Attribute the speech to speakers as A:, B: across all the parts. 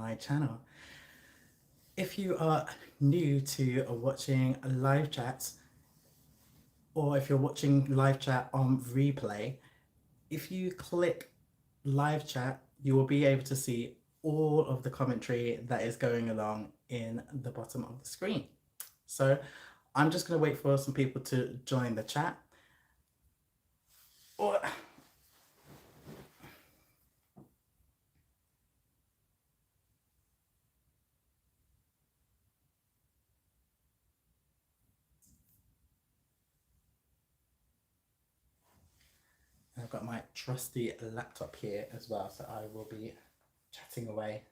A: my channel. If you are new to watching live chats, or if you're watching live chat on replay, if you click live chat, you will be able to see all of the commentary that is going along in the bottom of the screen. So I'm just going to wait for some people to join the chat. Or I've got my trusty laptop here as well, so I will be chatting away.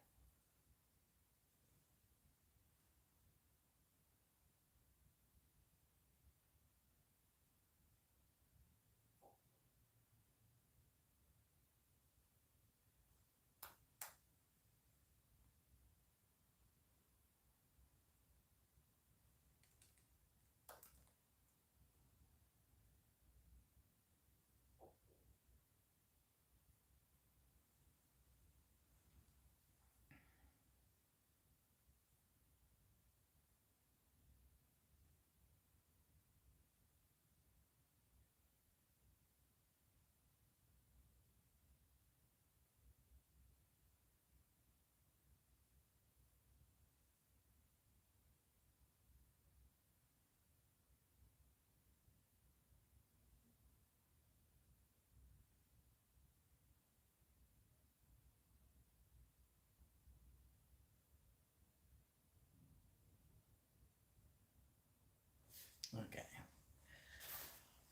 A: Okay.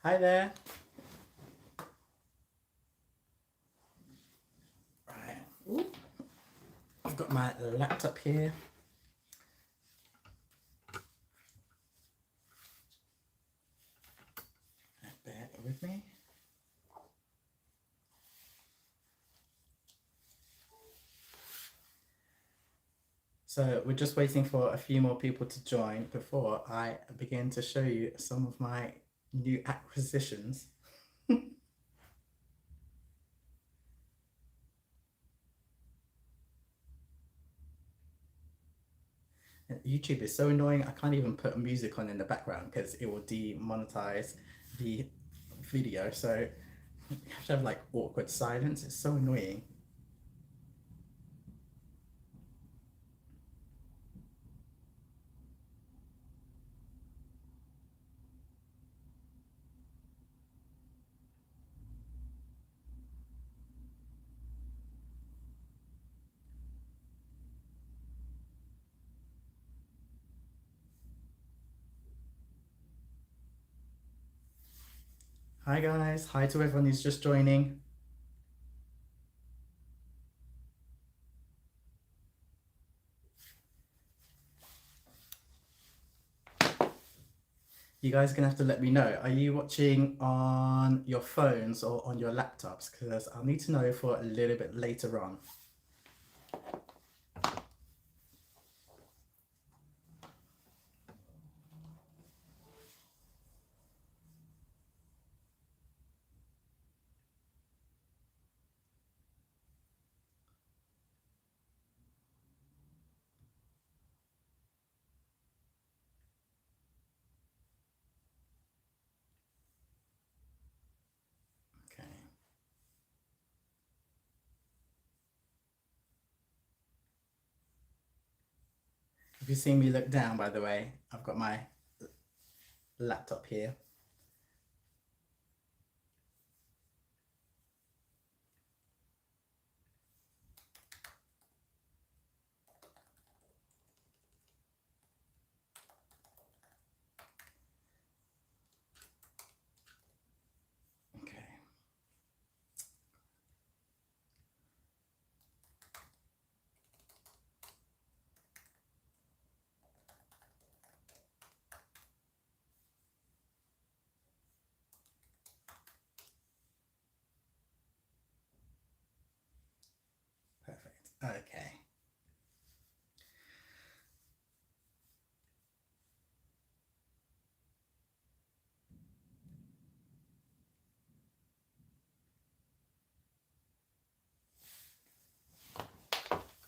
A: Hi there. Right. Ooh. I've got my laptop here. Bear with me. So we're just waiting for a few more people to join before I begin to show you some of my new acquisitions. YouTube is so annoying, I can't even put music on in the background because it will demonetize the video. So you have to have like awkward silence. It's so annoying. Hi guys, hi to everyone who's just joining. You guys are gonna have to let me know. Are you watching on your phones or on your laptops? Because I'll need to know for a little bit later on. Okay. If you see me look down, by the way, I've got my laptop here. Okay. Perfect. Okay.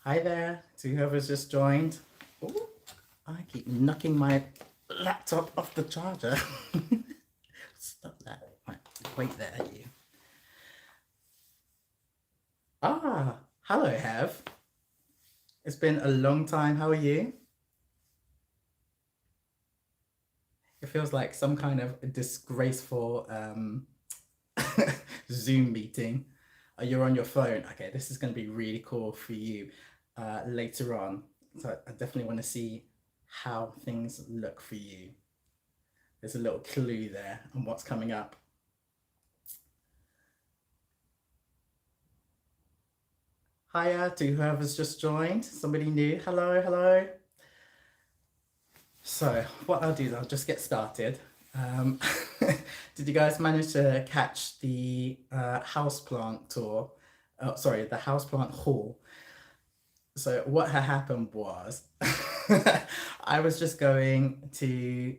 A: Hi there to whoever's just joined. Ooh, I keep knocking my laptop off the charger. Stop that. Right, wait there, you. Ah, hello, Hev. It's been a long time. How are you? It feels like some kind of disgraceful Zoom meeting. You're on your phone. Okay, this is going to be really cool for you later on. So I definitely want to see how things look for you. There's a little clue there on what's coming up. Hiya to whoever's just joined. Somebody new. Hello, hello. So what I'll do is I'll just get started. Um, did you guys manage to catch the houseplant tour? Oh, sorry, the houseplant haul. So what had happened was I was just going to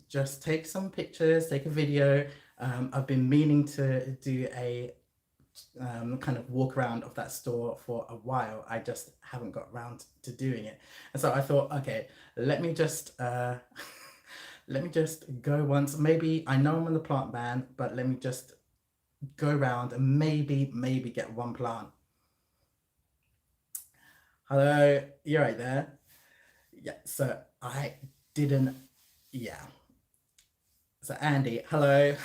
A: just take some pictures, take a video. I've been meaning to do a kind of walk around of that store for a while. I just haven't got around to doing it. And so I thought, okay, let me just let me just go once. Maybe I know I'm on the plant ban, but let me just go around and maybe get one plant. Hello, you're right there. Yeah, so I didn't, yeah. So Andy, hello.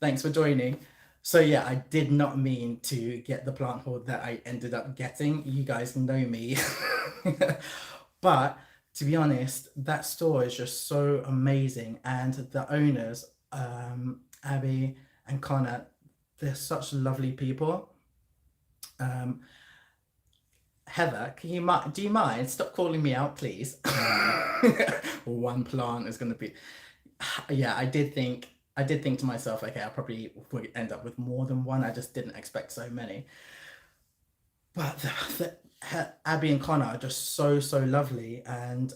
A: Thanks for joining. So yeah, I did not mean to get the plant hoard that I ended up getting. You guys know me. But to be honest, that store is just so amazing, and the owners, Abby and Connor, they're such lovely people. Um, Heather, do you mind? Stop calling me out, please. One plant is going to be. Yeah, I did think to myself, okay, I probably would end up with more than one. I just didn't expect so many. But Abby and Connor are just so lovely, and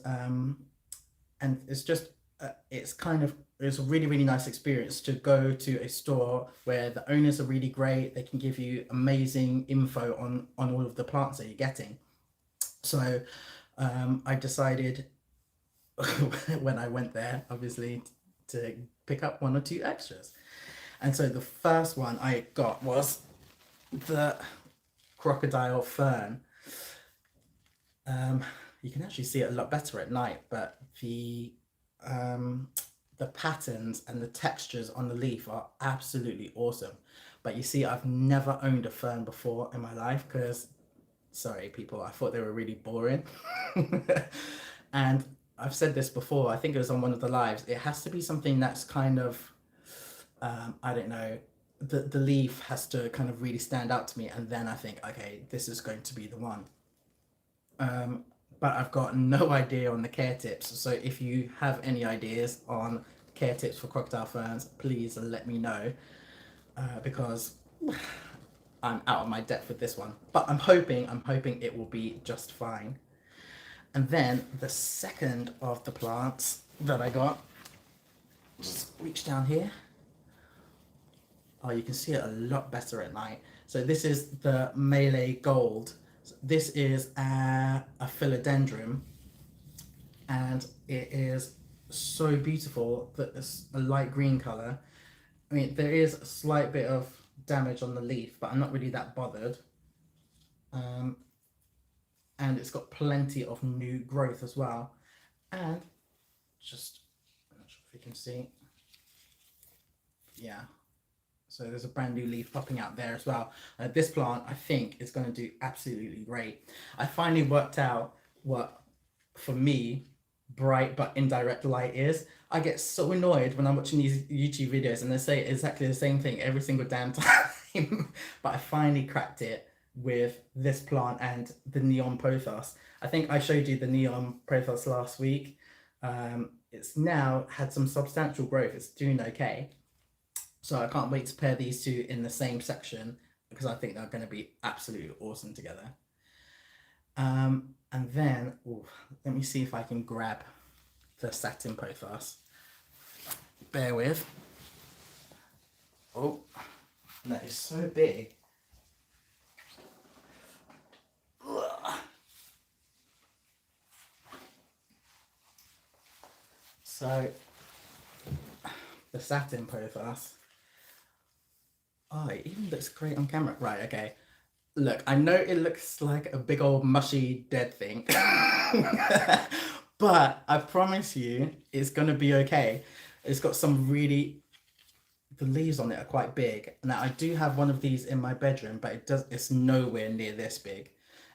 A: it's just it's kind of it's a really nice experience to go to a store where the owners are really great. They can give you amazing info on all of the plants that you're getting. So I decided when I went there, obviously, to pick up one or two extras. And so the first one I got was the Crocodile Fern. You can actually see it a lot better at night, but um, the patterns and the textures on the leaf are absolutely awesome. But you see, I've never owned a fern before in my life because, sorry, people, I thought they were really boring. And I've said this before, I think it was on one of the lives, it has to be something that's kind of, I don't know, the leaf has to kind of really stand out to me, and then I think, okay, this is going to be the one. Um, but I've got no idea on the care tips. So if you have any ideas on care tips for crocodile ferns, please let me know because I'm out of my depth with this one. But I'm hoping it will be just fine. And then the second of the plants that I got, just reach down here. Oh, you can see it a lot better at night. So this is the Malay Gold. This is a Philodendron, and it is so beautiful that it's a light green color. I mean, there is a slight bit of damage on the leaf, but I'm not really that bothered. Um, and it's got plenty of new growth as well. And just, I'm not sure if you can see, yeah. So there's a brand new leaf popping out there as well. This plant, I think, is going to do absolutely great. I finally worked out what, for me, bright but indirect light is. I get so annoyed when I'm watching these YouTube videos and they say exactly the same thing every single damn time. But I finally cracked it with this plant and the neon pothos. I think I showed you the neon pothos last week. It's now had some substantial growth. It's doing okay. So I can't wait to pair these two in the same section because I think they're going to be absolutely awesome together. And then, ooh, let me see if I can grab the satin pothos. Bear with. Oh, that is so big. So the satin pothos. Oh, it even looks great on camera. Right, okay. Look, I know it looks like a big old mushy dead thing. But I promise you it's gonna be okay. It's got some really, the leaves on it are quite big. Now I do have one of these in my bedroom, but it's nowhere near this big.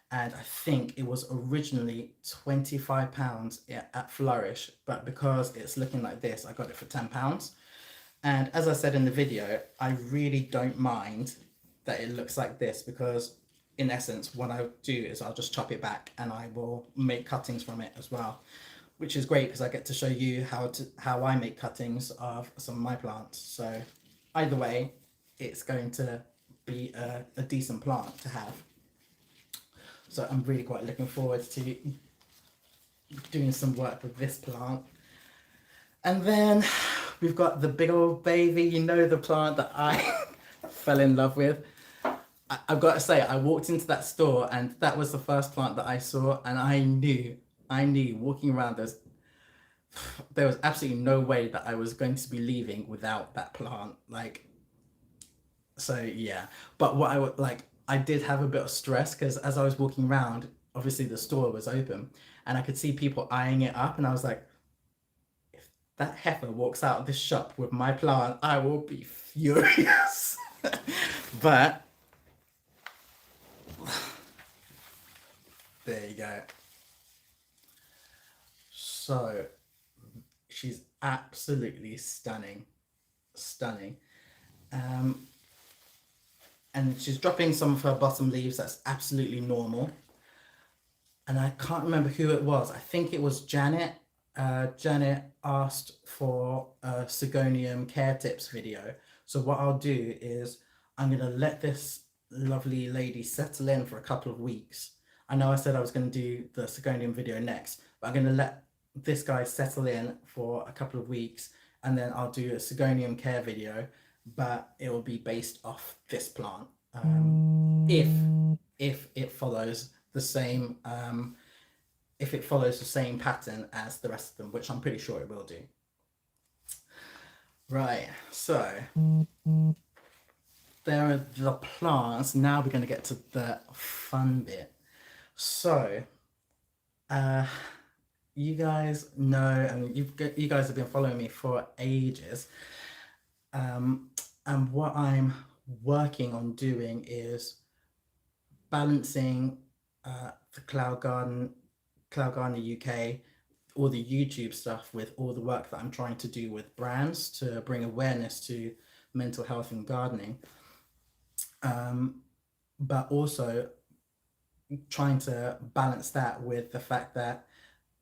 A: And I think it was originally £25 at Flourish, but because it's looking like this, I got it for £10. And as I said in the video, I really don't mind that it looks like this, because in essence, what I do is I'll just chop it back and I will make cuttings from it as well, which is great because I get to show you how I make cuttings of some of my plants. So either way, it's going to be a decent plant to have. So I'm really quite looking forward to doing some work with this plant. And then we've got the big old baby, you know, the plant that I fell in love with. I've got to say, I walked into that store and that was the first plant that I saw, and I knew walking around, there was absolutely no way that I was going to be leaving without that plant. Like, so yeah. But what I would like, I did have a bit of stress because as I was walking around, obviously the store was open and I could see people eyeing it up, and I was like, if that heifer walks out of this shop with my plant, I will be furious. But there you go. So she's absolutely stunning. And she's dropping some of her bottom leaves. That's absolutely normal. And I can't remember who it was. I think it was Janet. Janet asked for a Sigonium care tips video. So what I'll do is I'm going to let this lovely lady settle in for a couple of weeks. I know I said I was going to do the Sigonium video next, but I'm going to let this guy settle in for a couple of weeks, and then I'll do a Sigonium care video, but it will be based off this plant. If it follows the same pattern as the rest of them, which I'm pretty sure it will do. Right, so there are the plants. Now we're going to get to the fun bit. So you guys know, and you guys have been following me for ages, and what I'm working on doing is balancing the Cloud Garden UK, all the YouTube stuff, with all the work that I'm trying to do with brands to bring awareness to mental health and gardening, but also trying to balance that with the fact that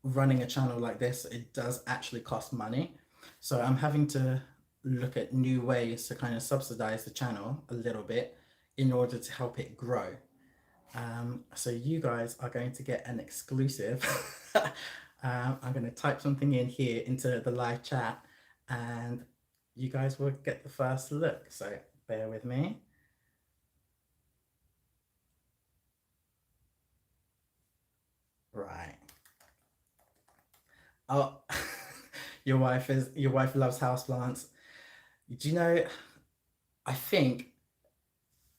A: running a channel like this, it does actually cost money. So I'm having to look at new ways to kind of subsidize the channel a little bit in order to help it grow. So you guys are going to get an exclusive. I'm going to type something in here into the live chat and you guys will get the first look. So bear with me. Right. Oh, your wife loves houseplants. Do you know, I think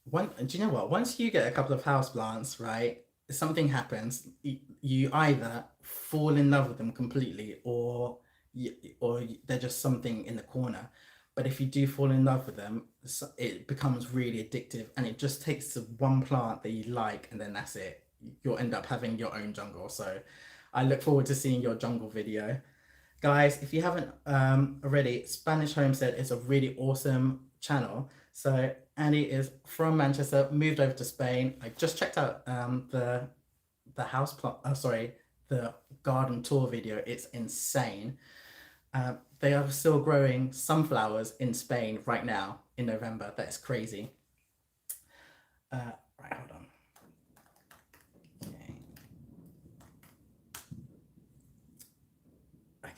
A: do you know what? Once you get a couple of houseplants, right, something happens. You either fall in love with them completely, or they're just something in the corner. But if you do fall in love with them, it becomes really addictive, and it just takes to one plant that you like, and then that's it. You'll end up having your own jungle. So I look forward to seeing your jungle video. Guys, if you haven't already, Spanish Homestead is a really awesome channel. So Annie is from Manchester, moved over to Spain. I just checked out the the garden tour video. It's insane. They are still growing sunflowers in Spain right now in November. That is crazy. Right, hold on.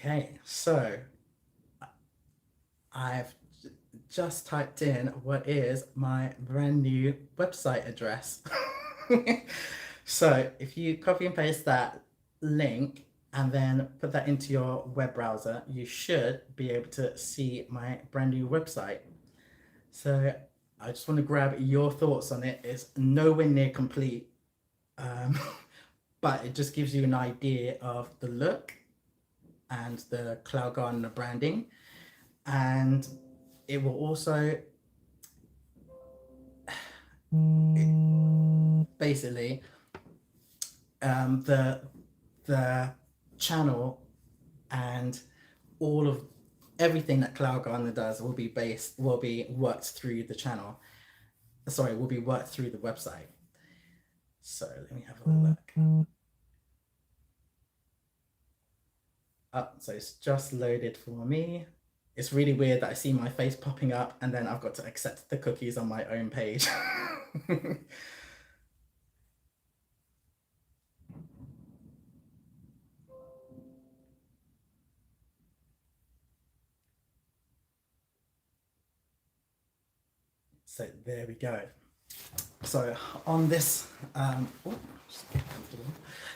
A: Okay, so I've just typed in what is my brand new website address. So if you copy and paste that link and then put that into your web browser, you should be able to see my brand new website. So I just want to grab your thoughts on it. It's nowhere near complete, um, but it just gives you an idea of the look and the Cloud Gardener branding. And it will also, basically, the channel and all of everything that Cloud Gardener does will be worked through the channel. Sorry, will be worked through the website. So let me have a look. Up, so it's just loaded for me. It's really weird that I see my face popping up and then I've got to accept the cookies on my own page. So there we go. So on this,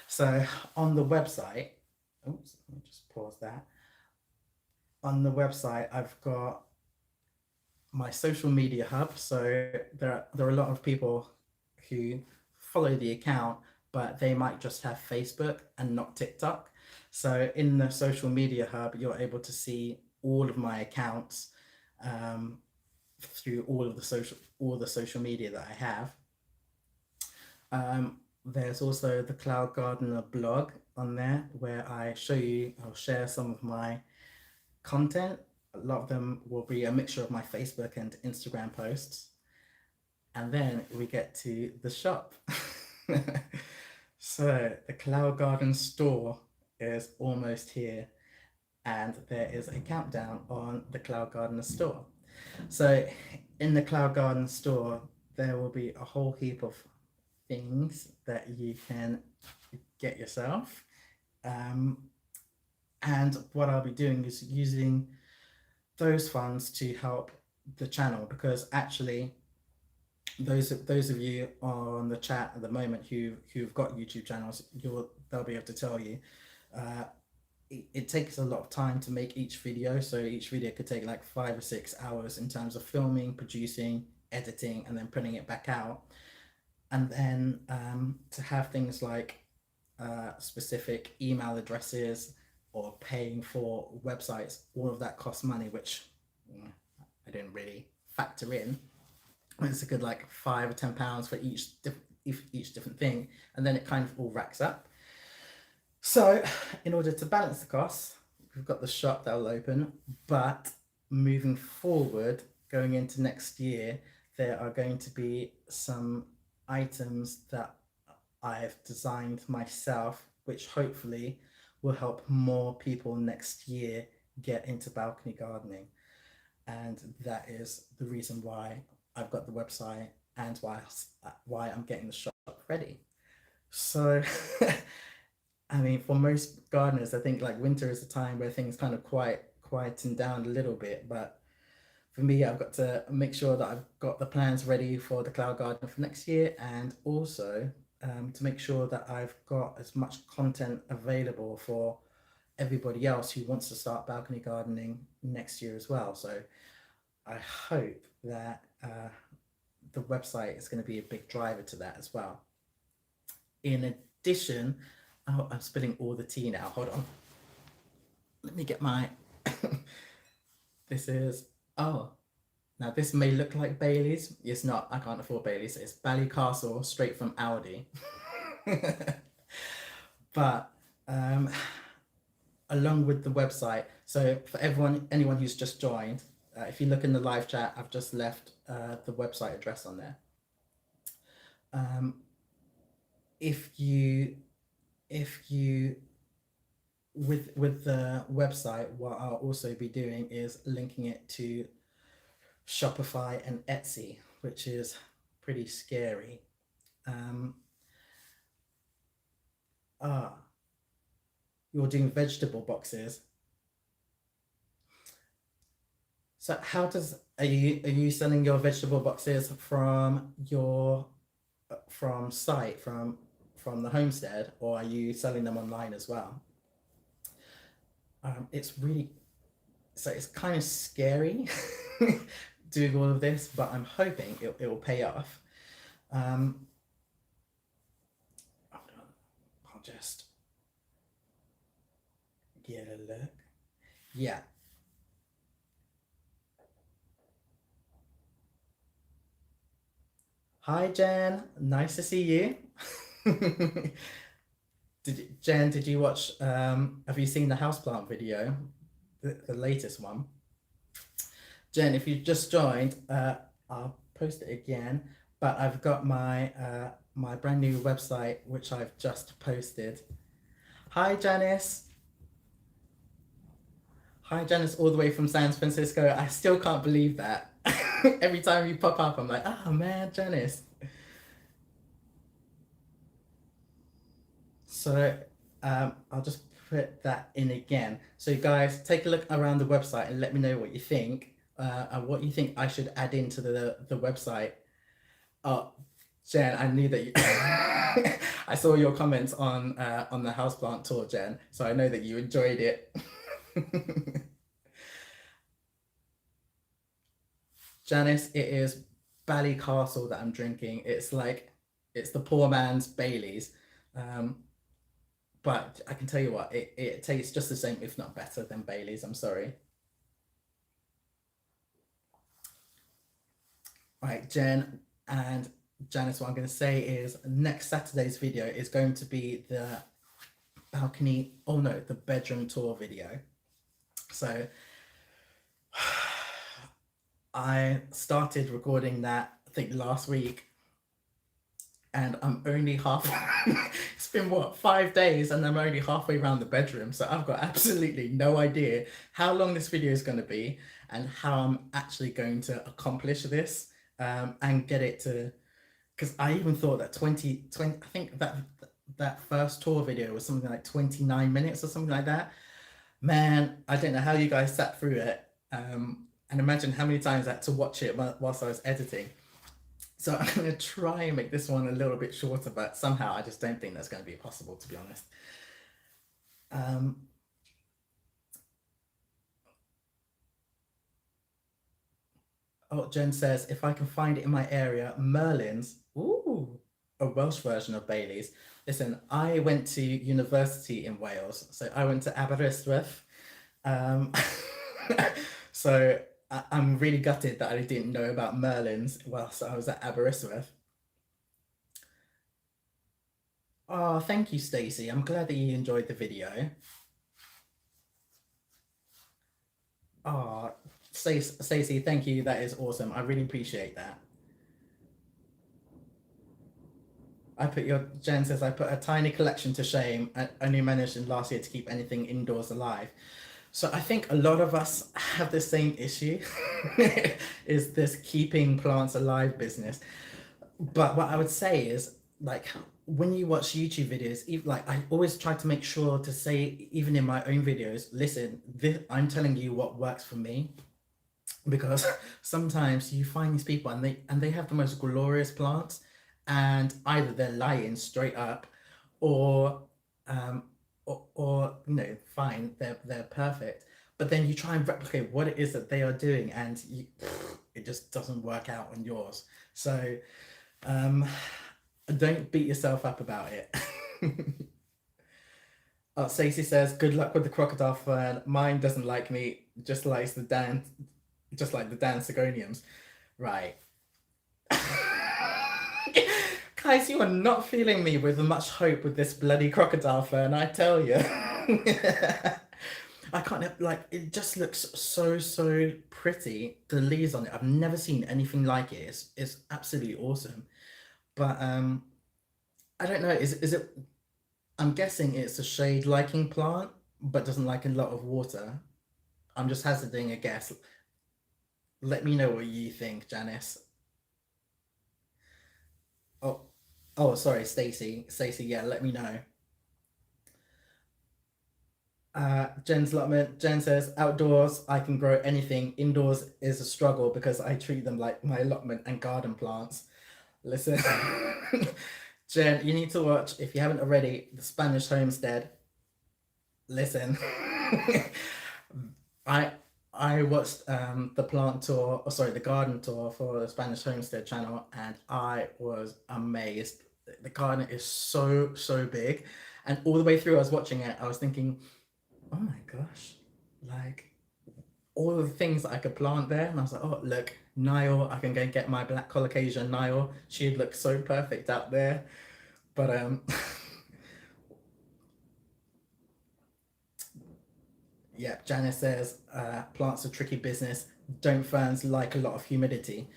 A: so on the website, oops, let me just pause that. On the website, I've got my social media hub. So there are a lot of people who follow the account, but they might just have Facebook and not TikTok. So in the social media hub, you're able to see all of my accounts, through all the social media that I have. There's also the Cloud Gardener blog on there where I'll share some of my content. A lot of them will be a mixture of my Facebook and Instagram posts. And then we get to the shop. So the Cloud Garden store is almost here, and there is a countdown on the Cloud Gardener store. So in the Cloud Garden store, there will be a whole heap of things that you can get yourself. And what I'll be doing is using those funds to help the channel, because actually those of you on the chat at the moment who've got YouTube channels, they'll be able to tell you it takes a lot of time to make each video. So each video could take like 5 or 6 hours in terms of filming, producing, editing, and then putting it back out. And then to have things like specific email addresses or paying for websites, all of that costs money, which I didn't really factor in. It's a good like £5 or £10 for each different thing, and then it kind of all racks up. So in order to balance the costs, we've got the shop that will open, but moving forward, going into next year, there are going to be some items that I've designed myself, which hopefully will help more people next year get into balcony gardening. And that is the reason why I've got the website and why I'm getting the shop ready. So I mean, for most gardeners, I think like winter is a time where things kind of quieten down a little bit. But for me, I've got to make sure that I've got the plans ready for the Cloud Garden for next year, and also to make sure that I've got as much content available for everybody else who wants to start balcony gardening next year as well. So I hope that the website is going to be a big driver to that as well. In addition, oh, I'm spilling all the tea now. Hold on. Let me get my. This is. Oh, now this may look like Bailey's. It's not. I can't afford Bailey's. It's Ballycastle, straight from Aldi. But along with the website, so for anyone who's just joined, if you look in the live chat, I've just left the website address on there. If you with the website, what I'll also be doing is linking it to Shopify and Etsy, which is pretty scary. You're doing vegetable boxes. So are you selling your vegetable boxes from your from the homestead, or are you selling them online as well? It's really, so it's kind of scary doing all of this, but I'm hoping it will pay off. Um, hold on, I'll just get a look. Yeah. Hi, Jen. Nice to see you. Jen, did you watch, have you seen the houseplant video? The latest one? Jen, if you just joined, I'll post it again. But I've got my brand new website which I've just posted. Hi, Janice. Hi, Janice, all the way from San Francisco. I still can't believe that. Every time you pop up, I'm like, oh man, Janice. So I'll just put that in again. So guys, take a look around the website and let me know what you think, and what you think I should add into the website. Oh, Jen, I knew that you. I saw your comments on the houseplant tour, Jen. So I know that you enjoyed it. Janice, it is Bally Castle that I'm drinking. It's like it's the poor man's Bailey's. Um, but I can tell you what, it tastes just the same, if not better than Bailey's. I'm sorry. Right, Jen and Janice, what I'm going to say is next Saturday's video is going to be the balcony, oh no, the bedroom tour video. So I started recording that, I think, last week, and I'm only half. It's been what, 5 days, and I'm only halfway around the bedroom. So I've got absolutely no idea how long this video is going to be and how I'm actually going to accomplish this, and get it to. Because I even thought that 20, I think that first tour video was something like 29 minutes or something like that. Man, I don't know how you guys sat through it. And imagine how many times I had to watch it whilst I was editing. So I'm going to try and make this one a little bit shorter, but somehow I just don't think that's going to be possible, to be honest. Um, oh, Jen says, if I can find it in my area, Merlin's, ooh, a Welsh version of Bailey's. Listen, I went to university in Wales, so I went to Aberystwyth. Um, so I'm really gutted that I didn't know about Merlin's whilst I was at Aberystwyth. Oh, thank you, Stacey. I'm glad that you enjoyed the video. Oh, Stacey, thank you. That is awesome. I really appreciate that. Jen says, I put a tiny collection to shame. I only managed in last year to keep anything indoors alive. So I think a lot of us have the same issue, is this keeping plants alive business. But what I would say is, like, when you watch YouTube videos, like, I always try to make sure to say, even in my own videos, listen, I'm telling you what works for me, because sometimes you find these people and they have the most glorious plants, and either they're lying straight up, or um or fine, they're perfect, but then you try and replicate what it is that they are doing, and it just doesn't work out on yours. So um don't beat yourself up about it. Oh, Stacey says, good luck with the crocodile fern. Mine doesn't like me, just like the Dansagoniums. Right. Guys, you are not feeling me with much hope with this bloody crocodile fern, I tell you. I can't like, it just looks so pretty. The leaves on it, I've never seen anything like it. It's absolutely awesome. But I don't know, is it, I'm guessing it's a shade liking plant, but doesn't like a lot of water. I'm just hazarding a guess. Let me know what you think, Janice. Oh, oh, sorry, Stacey. Stacey, yeah, let me know. Jen's allotment. Jen says, outdoors, I can grow anything. Indoors is a struggle because I treat them like my allotment and garden plants. Listen, Jen, you need to watch, if you haven't already, The Spanish Homestead. Listen. I I watched the plant tour, or sorry, the garden tour for the Spanish Homestead channel, and I was amazed. The garden is so big, and all the way through, I was watching it. I was thinking, oh my gosh, like all of the things that I could plant there, and I was like, oh look, Niall, I can go get my black colocation Niall. She'd look so perfect out there, but yeah, Janice says plants are tricky business. Don't ferns like a lot of humidity?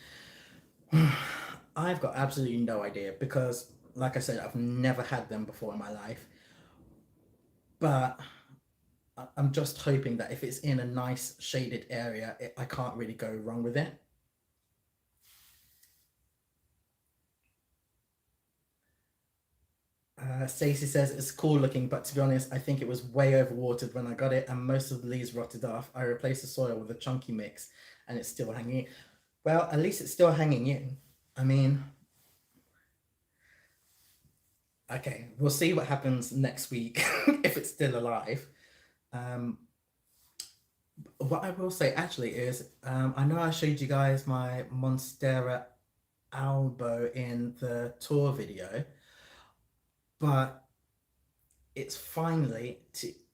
A: I've got absolutely no idea because, like I said, I've never had them before in my life. But I'm just hoping that if it's in a nice shaded area, I can't really go wrong with it. Stacey says it's cool looking, but to be honest, I think it was way overwatered when I got it, and most of the leaves rotted off. I replaced the soil with a chunky mix, and it's still hanging. Well, at least it's still hanging in. I mean, okay, we'll see what happens next week if it's still alive. Um, what I will say actually is, I know I showed you guys my Monstera albo in the tour video, but it's finally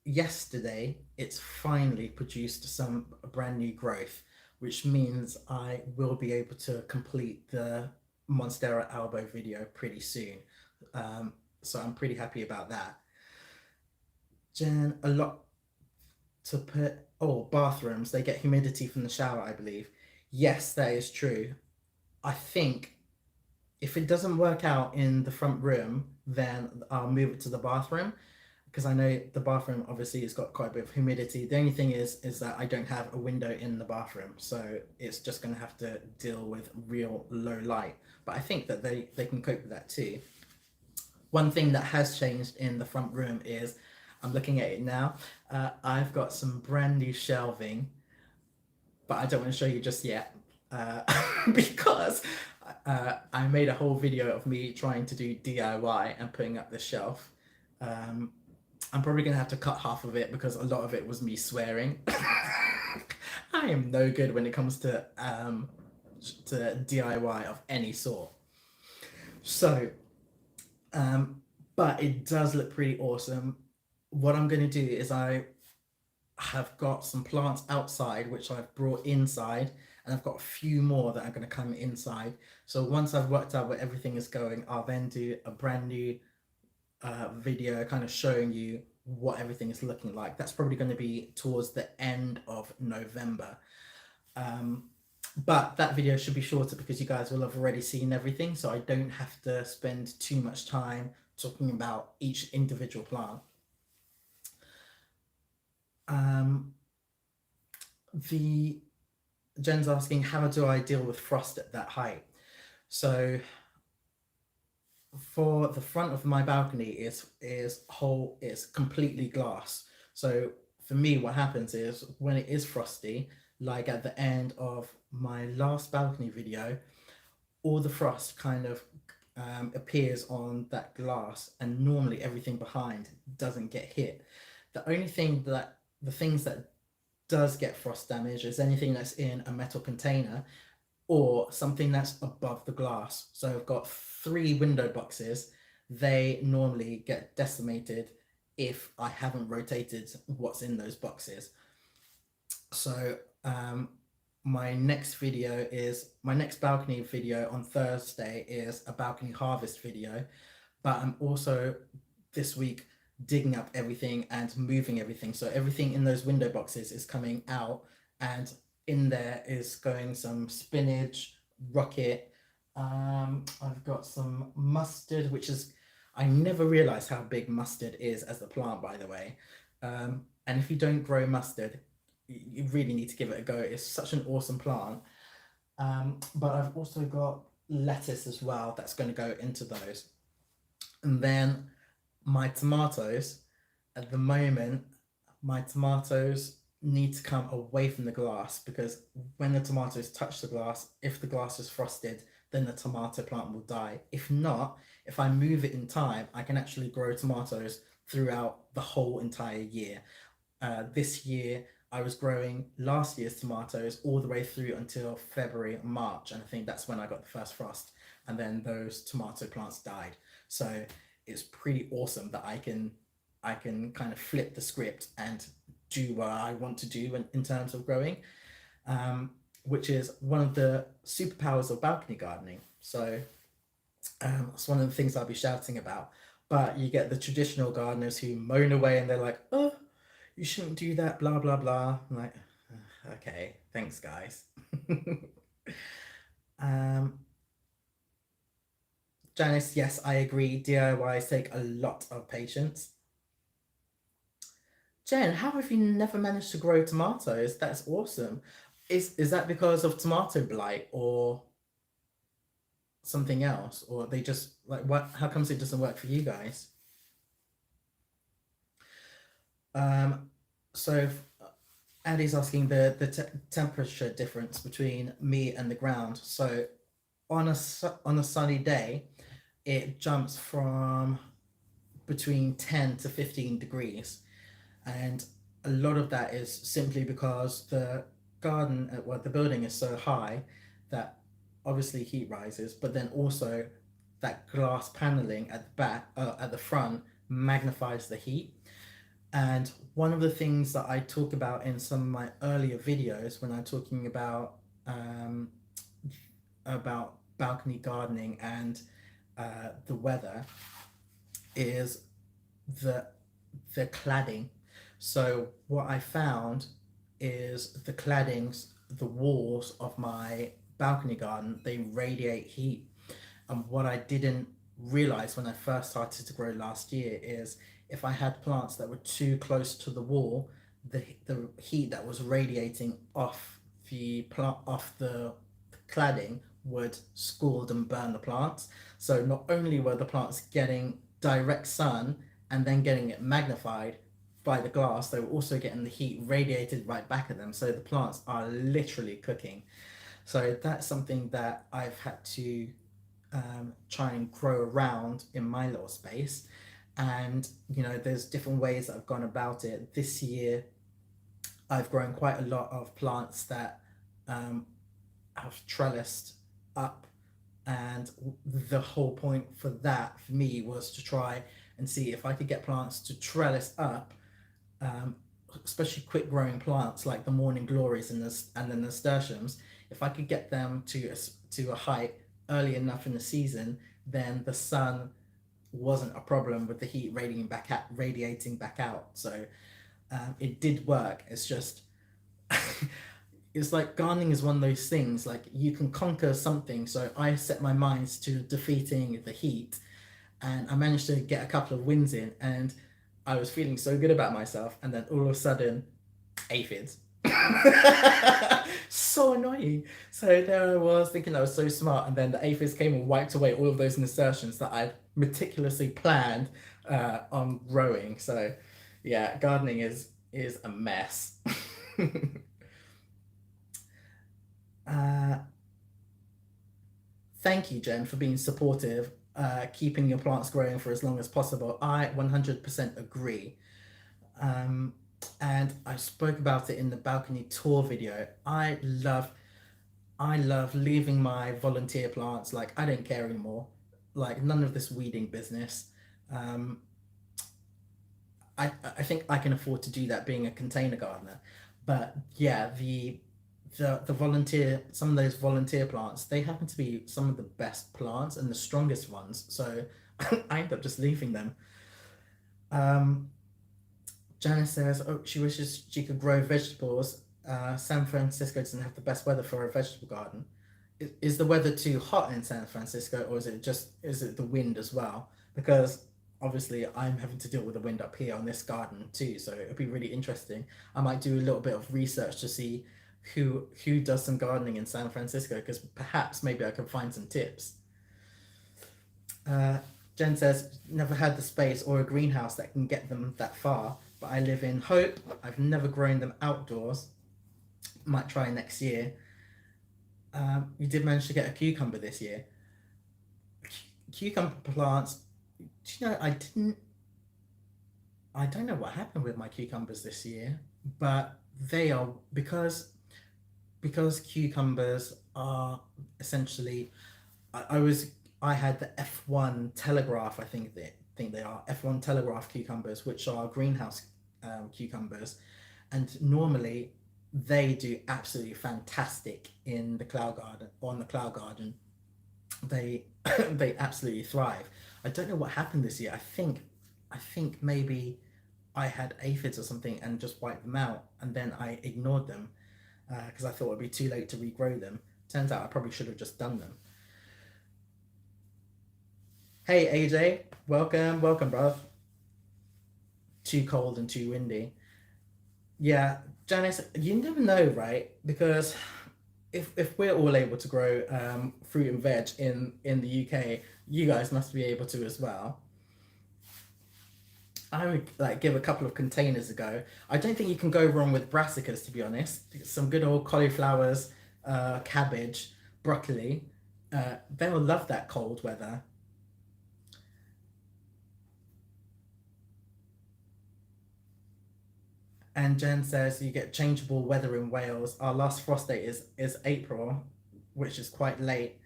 A: yesterday it's finally produced some brand new growth, which means I will be able to complete the Monstera albo video pretty soon. So I'm pretty happy about that. Jen, a lot to put. Oh, bathrooms, they get humidity from the shower, I believe. Yes, that is true. I think if it doesn't work out in the front room, then I'll move it to the bathroom, because I know the bathroom obviously has got quite a bit of humidity. The only thing is that I don't have a window in the bathroom, so it's just going to have to deal with real low light. But I think that they can cope with that too. One thing that has changed in the front room is, I'm looking at it now. I've got some brand new shelving, but I don't want to show you just yet, uh, because I made a whole video of me trying to do DIY and putting up the shelf. Um, I'm probably gonna have to cut half of it because a lot of it was me swearing. I am no good when it comes to DIY of any sort. So, um, but it does look pretty awesome. What I'm gonna do is I have got some plants outside which I've brought inside, and I've got a few more that are going to come inside. So once I've worked out where everything is going, I'll then do a brand new video kind of showing you what everything is looking like. That's probably going to be towards the end of November. Um, but that video should be shorter because you guys will have already seen everything, so I don't have to spend too much time talking about each individual plant. Um, the Jen's asking, how do I deal with frost at that height? So for the front of my balcony is completely glass. So for me, what happens is when it is frosty, like at the end of my last balcony video, all the frost kind of appears on that glass, and normally everything behind doesn't get hit. The only thing that the things that does get frost damage is anything that's in a metal container or something that's above the glass. So I've got 3 window boxes. They normally get decimated if I haven't rotated what's in those boxes. So my next balcony video on Thursday is a balcony harvest video, but I'm also this week digging up everything and moving everything. So everything in those window boxes is coming out, and in there is going some spinach, rocket. I've got some mustard, which is, I never realized how big mustard is as a plant, by the way. And if you don't grow mustard, you really need to give it a go. It's such an awesome plant. But I've also got lettuce as well that's going to go into those. And then my tomatoes, at the moment, my tomatoes need to come away from the glass, because when the tomatoes touch the glass, if the glass is frosted, then the tomato plant will die. If not, if I move it in time, I can actually grow tomatoes throughout the whole entire year. this year I was growing last year's tomatoes all the way through until February, March, and I think that's when I got the first frost, and then those tomato plants died. So it's pretty awesome that I can kind of flip the script and do what I want to do in terms of growing, um, which is one of the superpowers of balcony gardening. So it's one of the things I'll be shouting about. But you get the traditional gardeners who moan away and they're like, oh, you shouldn't do that, blah, blah, blah. I'm like, okay, thanks, guys. um, Janice, yes, I agree. DIYs take a lot of patience. Jen, how have you never managed to grow tomatoes? That's awesome. Is that because of tomato blight or something else? Or they just like what how comes it doesn't work for you guys? Um so Andy's asking the temperature difference between me and the ground. So on a sunny day, it jumps from between 10 to 15 degrees, and a lot of that is simply because the garden well the building is so high that obviously heat rises, but then also that glass paneling at the back at the front magnifies the heat. And one of the things that I talk about in some of my earlier videos when I'm talking um, about balcony gardening and the weather is the the cladding. So what I found is the claddings, the walls of my balcony garden, they radiate heat. And what I didn't realize when I first started to grow last year is if I had plants that were too close to the wall, the heat that was radiating off the cladding would scald and burn the plants. So not only were the plants getting direct sun and then getting it magnified by the glass, they were also getting the heat radiated right back at them. So the plants are literally cooking. So that's something that I've had to try and grow around in my little space. And there's different ways that I've gone about it. This year, I've grown quite a lot of plants that um, have trellised up, and the whole point for that for me was to try and see if I could get plants to trellis up, um, especially quick growing plants like the morning glories and the nasturtiums. If I could get them to a height early enough in the season, then the sun wasn't a problem with the heat radiating back out. So it did work. It's just it's like gardening is one of those things, like you can conquer something. So I set my mind to defeating the heat, and I managed to get a couple of wins in, and I was feeling so good about myself, and then all of a sudden aphids. So annoying. So there I was thinking I was so smart, and then the aphids came and wiped away all of those nasturtiums that I'd meticulously planned on growing. So yeah, gardening is a mess. uh, Thank you, Jen, for being supportive, keeping your plants growing for as long as possible. I 100% agree. Um, and I spoke about it in the balcony tour video. I love leaving my volunteer plants. Like, I don't care anymore. Like, none of this weeding business. Um, I think I can afford to do that being a container gardener. But yeah, the volunteer some of those volunteer plants, they happen to be some of the best plants and the strongest ones. So I end up just leaving them. Um, Janice says, oh, she wishes she could grow vegetables. San Francisco doesn't have the best weather for a vegetable garden. Is the weather too hot in San Francisco, or is it the wind as well? Because obviously I'm having to deal with the wind up here on this garden too, so it'll be really interesting. I might do a little bit of research to see who does some gardening in San Francisco, because perhaps maybe I can find some tips. Uh, Jen says, never had the space or a greenhouse that can get them that far, but I live in Hope. I've never grown them outdoors. Might try next year. You did manage to get a cucumber this year. Cucumber plants, do you know, I didn't I don't know what happened with my cucumbers this year, but they are because cucumbers are essentially I was I had the F1 Telegraph. I think they are F1 Telegraph cucumbers, which are greenhouse cucumbers, and normally they do absolutely fantastic in the cloud garden. On the cloud garden, they they absolutely thrive. I don't know what happened this year. I think maybe I had aphids or something and just wiped them out, and then I ignored them because I thought it'd be too late to regrow them. Turns out I probably should have just done them. Hey AJ, welcome, bruv. Too cold and too windy. Yeah, Janice, you never know, right? Because if we're all able to grow fruit and veg in the UK, you guys must be able to as well. I would like give a couple of containers a go. I don't think you can go wrong with brassicas, to be honest. Some good old cauliflowers, cabbage, broccoli. They will love that cold weather. And Jen says you get changeable weather in Wales. Our last frost date is April, which is quite late.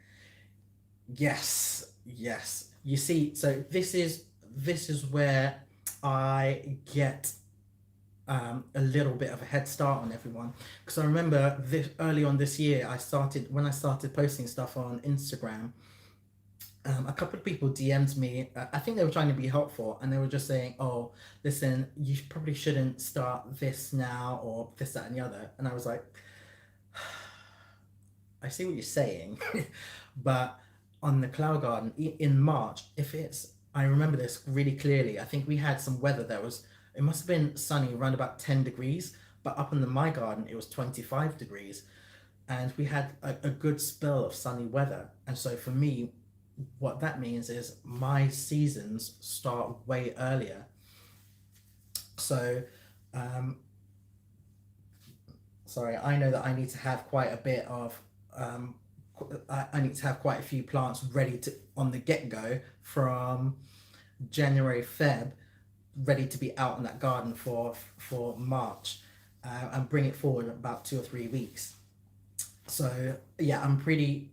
A: Yes, yes. You see, so this is where I get a little bit of a head start on everyone because I remember this early on this year I started posting stuff on Instagram. A couple of people DM'd me. I think they were trying to be helpful, and they were just saying, "Oh, listen, you probably shouldn't start this now, or this, that, and the other." And I was like, "I see what you're saying," but on the cloud garden in March, if it's, I remember this really clearly. I think we had some weather that was, it must have been sunny, around about 10 degrees, but up in my garden it was 25 degrees, and we had a good spell of sunny weather. And so for me, what that means is my seasons start way earlier. So, um, sorry, I know that I need to have quite a bit of, I need to have quite a few plants ready to on the get go from January, Feb, ready to be out in that garden for March, and bring it forward about 2 or 3 weeks. So yeah, I'm pretty.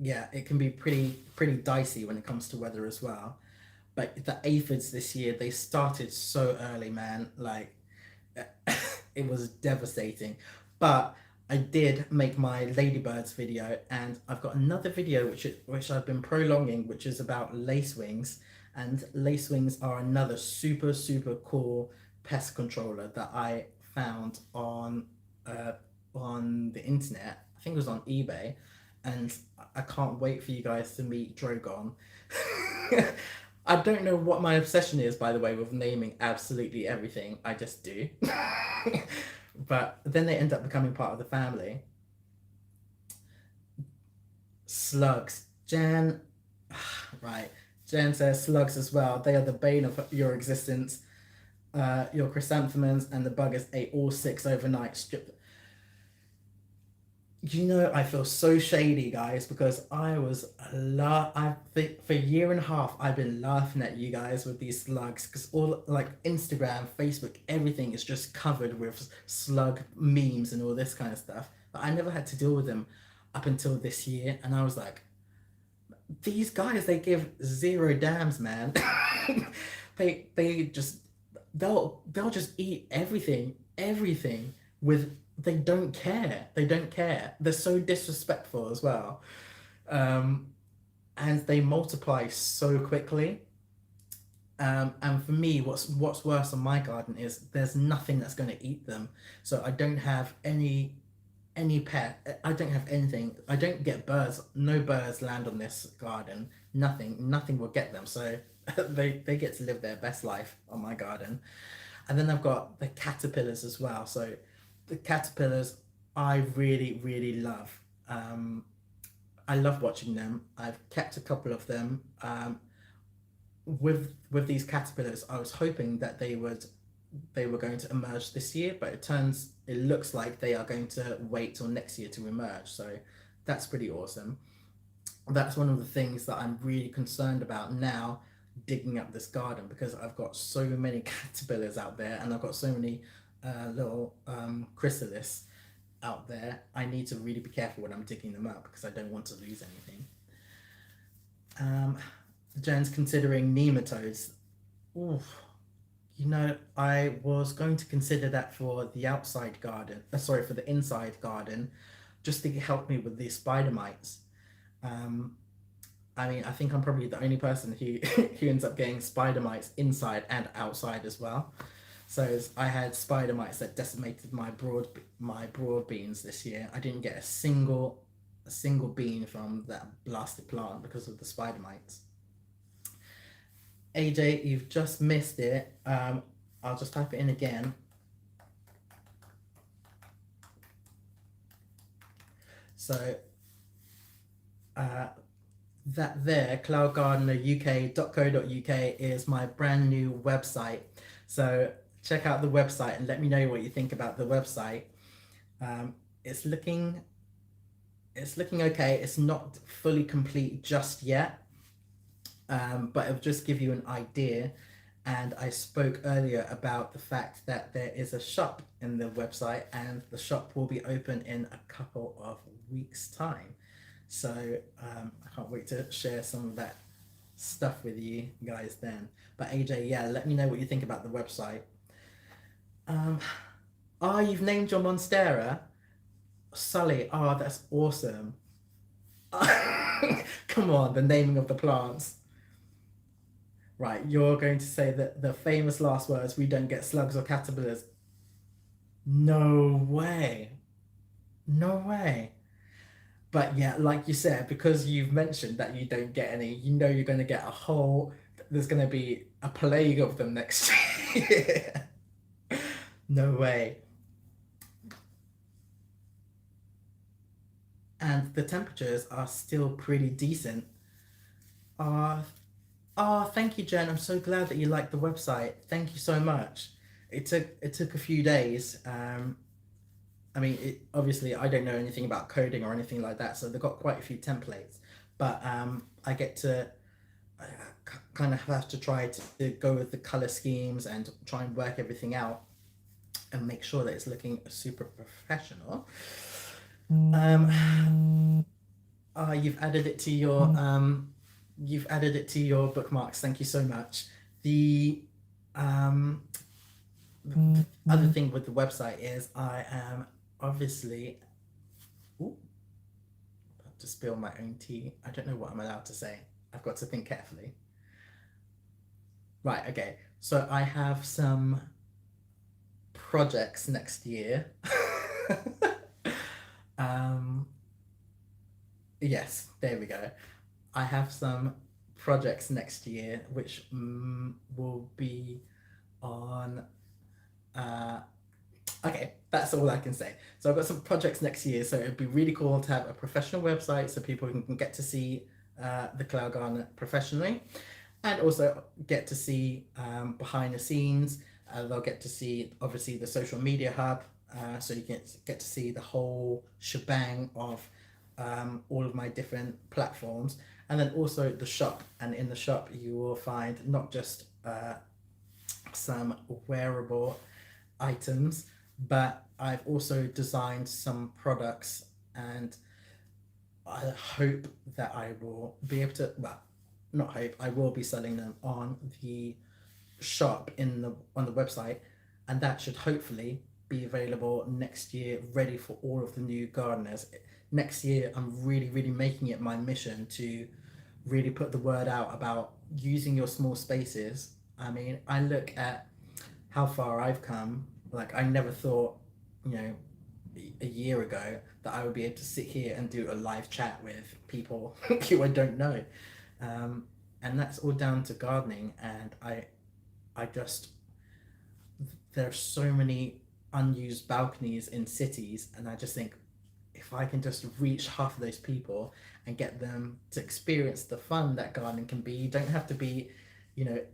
A: It can be pretty dicey when it comes to weather as well. But the aphids this year, they started so early, man. Like it was devastating. But I did make my ladybirds video, and I've got another video which I've been prolonging, which is about lacewings. And lacewings are another super cool pest controller that I found uh, on the internet. I think it was on eBay, and I can't wait for you guys to meet Drogon. I don't know what my obsession is, by the way, with naming absolutely everything. I just do. But then they end up becoming part of the family. Slugs. Jan, right. Jan says slugs as well. They are the bane of your existence. Your chrysanthemums and the buggers ate all six overnight. I feel so shady, guys, because for a year and a half I've been laughing at you guys with these slugs because all like Instagram, Facebook, everything is just covered with slug memes and all this kind of stuff. But I never had to deal with them up until this year, and I was like, these guys, they give zero damns, man. They just they'll just eat everything with they don't care. They don't care. They're so disrespectful as well. Um, and they multiply so quickly. And for me, what's worse on my garden is there's nothing that's going to eat them. So I don't have any pet. I don't have anything. I don't get birds. No birds land on this garden. Nothing will get them. So they get to live their best life on my garden. And then I've got the caterpillars as well. So the caterpillars I really love. I love watching them. I've kept a couple of them. With these caterpillars, I was hoping that they were going to emerge this year, but it looks like they are going to wait till next year to emerge. So that's pretty awesome. That's one of the things that I'm really concerned about now. digging up this garden because I've got so many caterpillars out there, and I've got so many little chrysalis out there. I need to really be careful when I'm digging them up because I don't want to lose anything. Jen's considering nematodes. Oof. You know, I was going to consider that for the outside garden, sorry, for the inside garden, just to help me with the spider mites. Um, I mean, I think I'm probably the only person who who ends up getting spider mites inside and outside as well. So I had spider mites that decimated my broad beans this year. I didn't get a single bean from that blasted plant because of the spider mites. AJ, you've just missed it. I'll just type it in again. So that there, cloudgardeneruk.co.uk, is my brand new website. So check out the website and let me know what you think about the website. Um, it's looking it's looking okay. It's not fully complete just yet, but it'll just give you an idea. And I spoke earlier about the fact that there is a shop in the website, and the shop will be open in a couple of weeks' time. So I can't wait to share some of that stuff with you guys then. But AJ, yeah, let me know what you think about the website. Um, you've named your monstera Sully. Oh, that's awesome. Come on, the naming of the plants. Right, you're going to say that the famous last words, we don't get slugs or caterpillars. No way. No way. But yeah, like you said, because you've mentioned that you don't get any, you know you're going to get a whole, there's going to be a plague of them next year. No way. And the temperatures are still pretty decent. Uh, thank you, Jen. I'm so glad that you liked the website. Thank you so much. It took a few days. I mean, obviously I don't know anything about coding or anything like that, so they've got quite a few templates. But I get to I kind of have to try to go with the color schemes and try and work everything out and make sure that it's looking super professional. You've added it to your bookmarks. Thank you so much. The other thing with the website is I am obviously about to spill my own tea. I don't know what I'm allowed to say. I've got to think carefully. Right, okay. So I have some projects next year. Yes, there we go. I have some projects next year which will be on okay, that's all I can say. So I've got some projects next year, so it'd be really cool to have a professional website so people can get to see the cloud garden professionally, and also get to see behind the scenes. They'll get to see obviously the social media hub, so you get to see the whole shebang of all of my different platforms, and then also the shop. And in the shop you will find not just some wearable items, but I've also designed some products, and I hope that I will be able to, well, not hope, I will be selling them on the shop on the website, and that should hopefully be available next year, ready for all of the new gardeners. Next year I'm really making it my mission to really put the word out about using your small spaces. I mean, I look at how far I've come. Like, I never thought, you know, a year ago that I would be able to sit here and do a live chat with people who I don't know. And that's all down to gardening. And I just, there are so many unused balconies in cities, and I just think if I can just reach half of those people and get them to experience the fun that gardening can be. You don't have to be,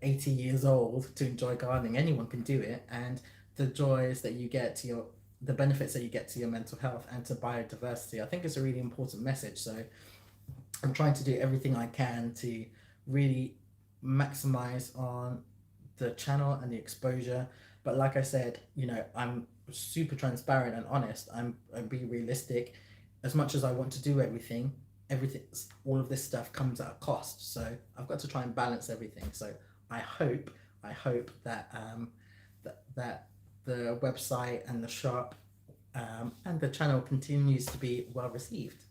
A: 80 years old to enjoy gardening. Anyone can do it, and the joys that you get to the benefits that you get to your mental health and to biodiversity, I think it's a really important message. So I'm trying to do everything I can to really maximize on the channel and the exposure. But like I said, I'm super transparent and honest. I'm being realistic. As much as I want to do everything, all of this stuff comes at a cost. So I've got to try and balance everything. So I hope, I hope that that the website and the shop and the channel continues to be well received.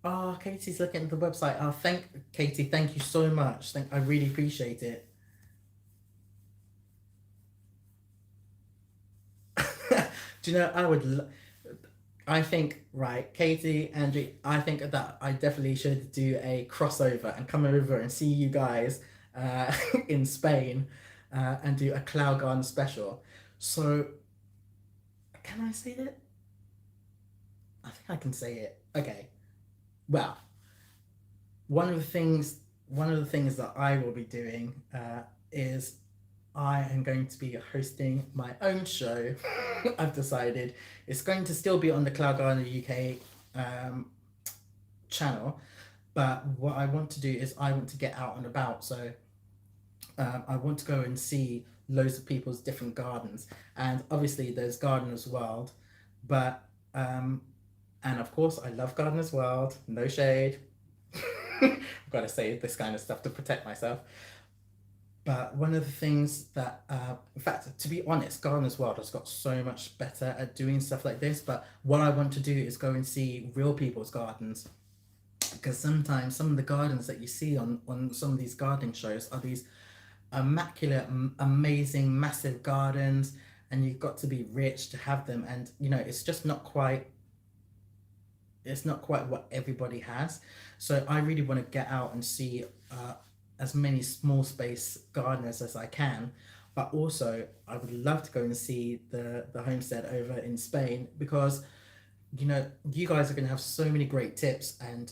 A: Oh, Katie's looking at the website. Oh, thank Katie. Thank you so much. I really appreciate it. Do you know? I think, right, Katie, Andrew. I think that I definitely should do a crossover and come over and see you guys in Spain and do a Cloud Garden special. So, can I say that? I think I can say it. Okay. Well, one of the things one of the things that I will be doing is I am going to be hosting my own show. I've decided it's going to still be on the Cloud Garden UK channel, but what I want to do is I want to get out and about. So I want to go and see loads of people's different gardens, and obviously there's Gardeners World, but and of course I love Gardeners World. No shade. I've got to say this kind of stuff to protect myself. But one of the things that, in fact, to be honest, Gardeners World has got so much better at doing stuff like this. But what I want to do is go and see real people's gardens, because sometimes some of the gardens that you see on some of these gardening shows are these immaculate, amazing, massive gardens, and you've got to be rich to have them. And it's just not quite. It's not quite what everybody has. So I really want to get out and see as many small space gardeners as I can. But also, I would love to go and see the homestead over in Spain, because you guys are going to have so many great tips, and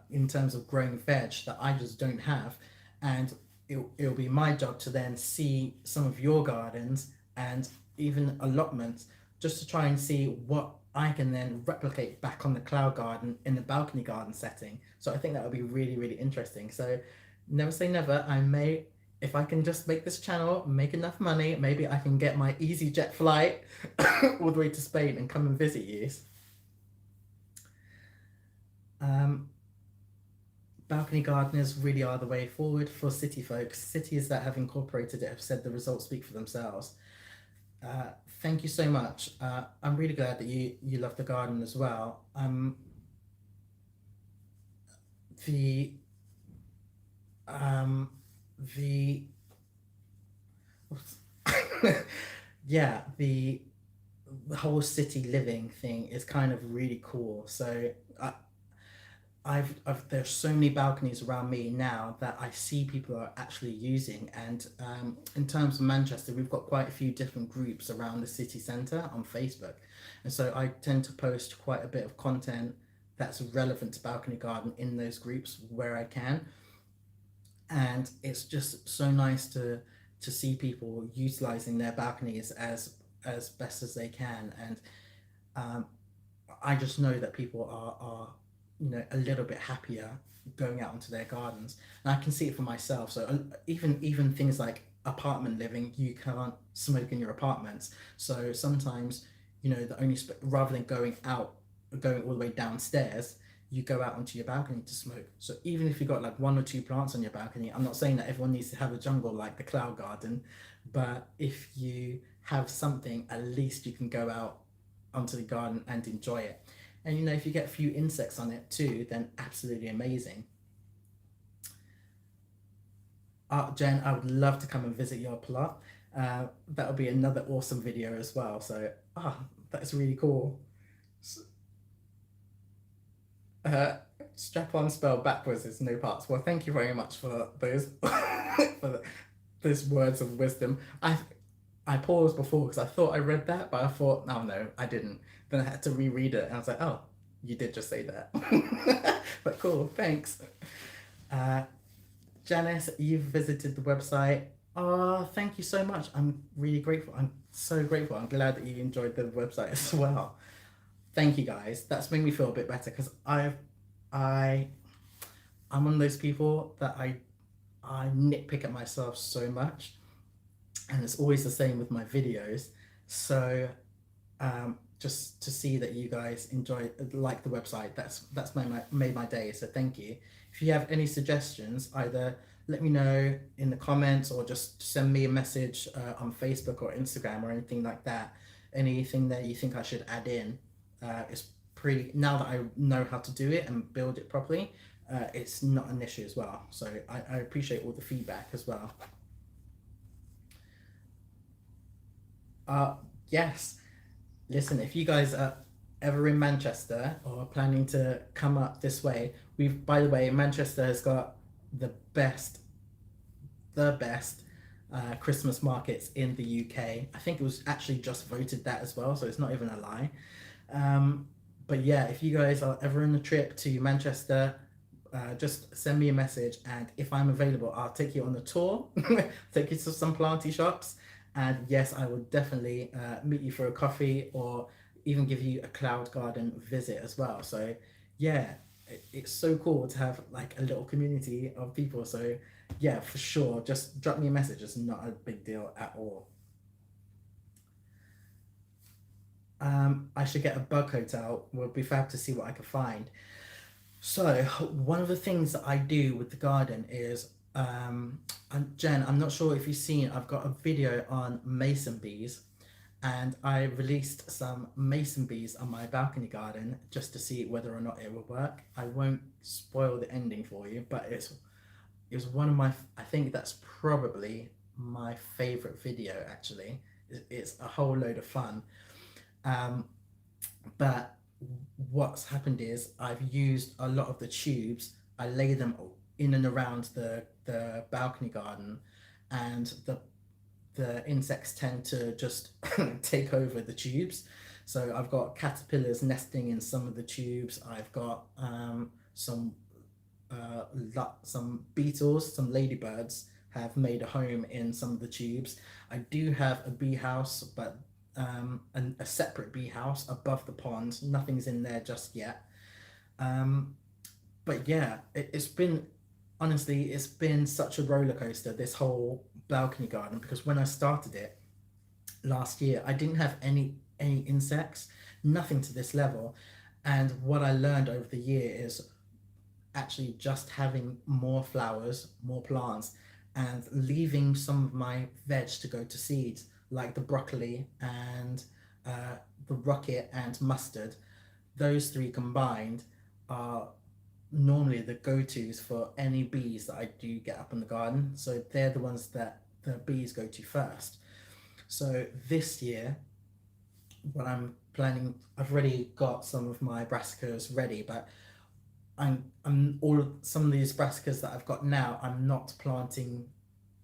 A: in terms of growing veg that I just don't have. And it'll be my job to then see some of your gardens and even allotments, just to try and see what I can then replicate back on the cloud garden in the balcony garden setting. So I think that would be really, really interesting. So never say never. I may, if I can just make this channel, make enough money, maybe I can get my EasyJet flight all the way to Spain and come and visit you. Balcony gardeners really are the way forward for city folks. Cities that have incorporated it have said the results speak for themselves. Thank you so much. I'm really glad that you love the garden as well. The the yeah, the whole city living thing is kind of really cool. So there's so many balconies around me now that I see people are actually using. And in terms of Manchester, we've got quite a few different groups around the city centre on Facebook, and so I tend to post quite a bit of content that's relevant to balcony garden in those groups where I can. And it's just so nice to see people utilizing their balconies as best as they can. And um, I just know that people are a little bit happier going out into their gardens, and I can see it for myself. So even things like apartment living, you can't smoke in your apartments. So sometimes the only rather than going all the way downstairs, you go out onto your balcony to smoke. So even if you've got like one or two plants on your balcony, I'm not saying that everyone needs to have a jungle like the cloud garden, but if you have something, at least you can go out onto the garden and enjoy it. And if you get a few insects on it too, then absolutely amazing. Jen, I would love to come and visit your plot. That would be another awesome video as well. So, that's really cool. Uh, Strap on spelled backwards is no parts. Well, thank you very much for those for those words of wisdom. I paused before because I thought I read that, but I thought, oh no, I didn't. Then I had to reread it, and I was like, oh, you did just say that. But cool, thanks. Janice, you've visited the website. Oh, thank you so much. I'm really grateful. I'm so grateful. I'm glad that you enjoyed the website as well. Thank you guys. That's made me feel a bit better because I I'm one of those people that I nitpick at myself so much, and it's always the same with my videos. So just to see that you guys enjoy like the website, that's made my day. So thank you. If you have any suggestions, either let me know in the comments or just send me a message on Facebook or Instagram or anything like that. Anything that you think I should add in is pretty. Now that I know how to do it and build it properly, it's not an issue as well. So I appreciate all the feedback as well. Uh, yes. Listen, if you guys are ever in Manchester or are planning to come up this way, by the way, Manchester has got the best, the best Christmas markets in the UK. I think it was actually just voted that as well, so it's not even a lie. Um, but yeah, if you guys are ever on a trip to Manchester, just send me a message, and if I'm available, I'll take you on a tour, take you to some planty shops, and yes, I will definitely meet you for a coffee or even give you a cloud garden visit as well. So yeah, it's so cool to have like a little community of people. So yeah, for sure, just drop me a message. It's not a big deal at all. I should get a bug hotel. We'll be fab to see what I can find. So one of the things that I do with the garden is, and Jen, I'm not sure if you've seen, I've got a video on mason bees, and I released some mason bees on my balcony garden just to see whether or not it will work. I won't spoil the ending for you, but it was one of my, I think that's probably my favorite video actually. It's a whole load of fun. Um, but what's happened is I've used a lot of the tubes. I lay them in and around the balcony garden, and the insects tend to just take over the tubes. So I've got caterpillars nesting in some of the tubes. I've got some beetles, some ladybirds have made a home in some of the tubes. I do have a bee house, but a separate bee house above the pond. Nothing's in there just yet. Um, but yeah, it's been, honestly, it's been such a roller coaster, this whole balcony garden, because when I started it last year, I didn't have any insects, nothing to this level. And what I learned over the year is actually just having more flowers, more plants, and leaving some of my veg to go to seeds, like the broccoli and the rocket and mustard. Those three combined are normally the go-tos for any bees that I do get up in the garden. So they're the ones that the bees go to first. So this year, what I'm planning, I've already got some of my brassicas ready, but I'm all of some of these brassicas that I've got now, I'm not planting.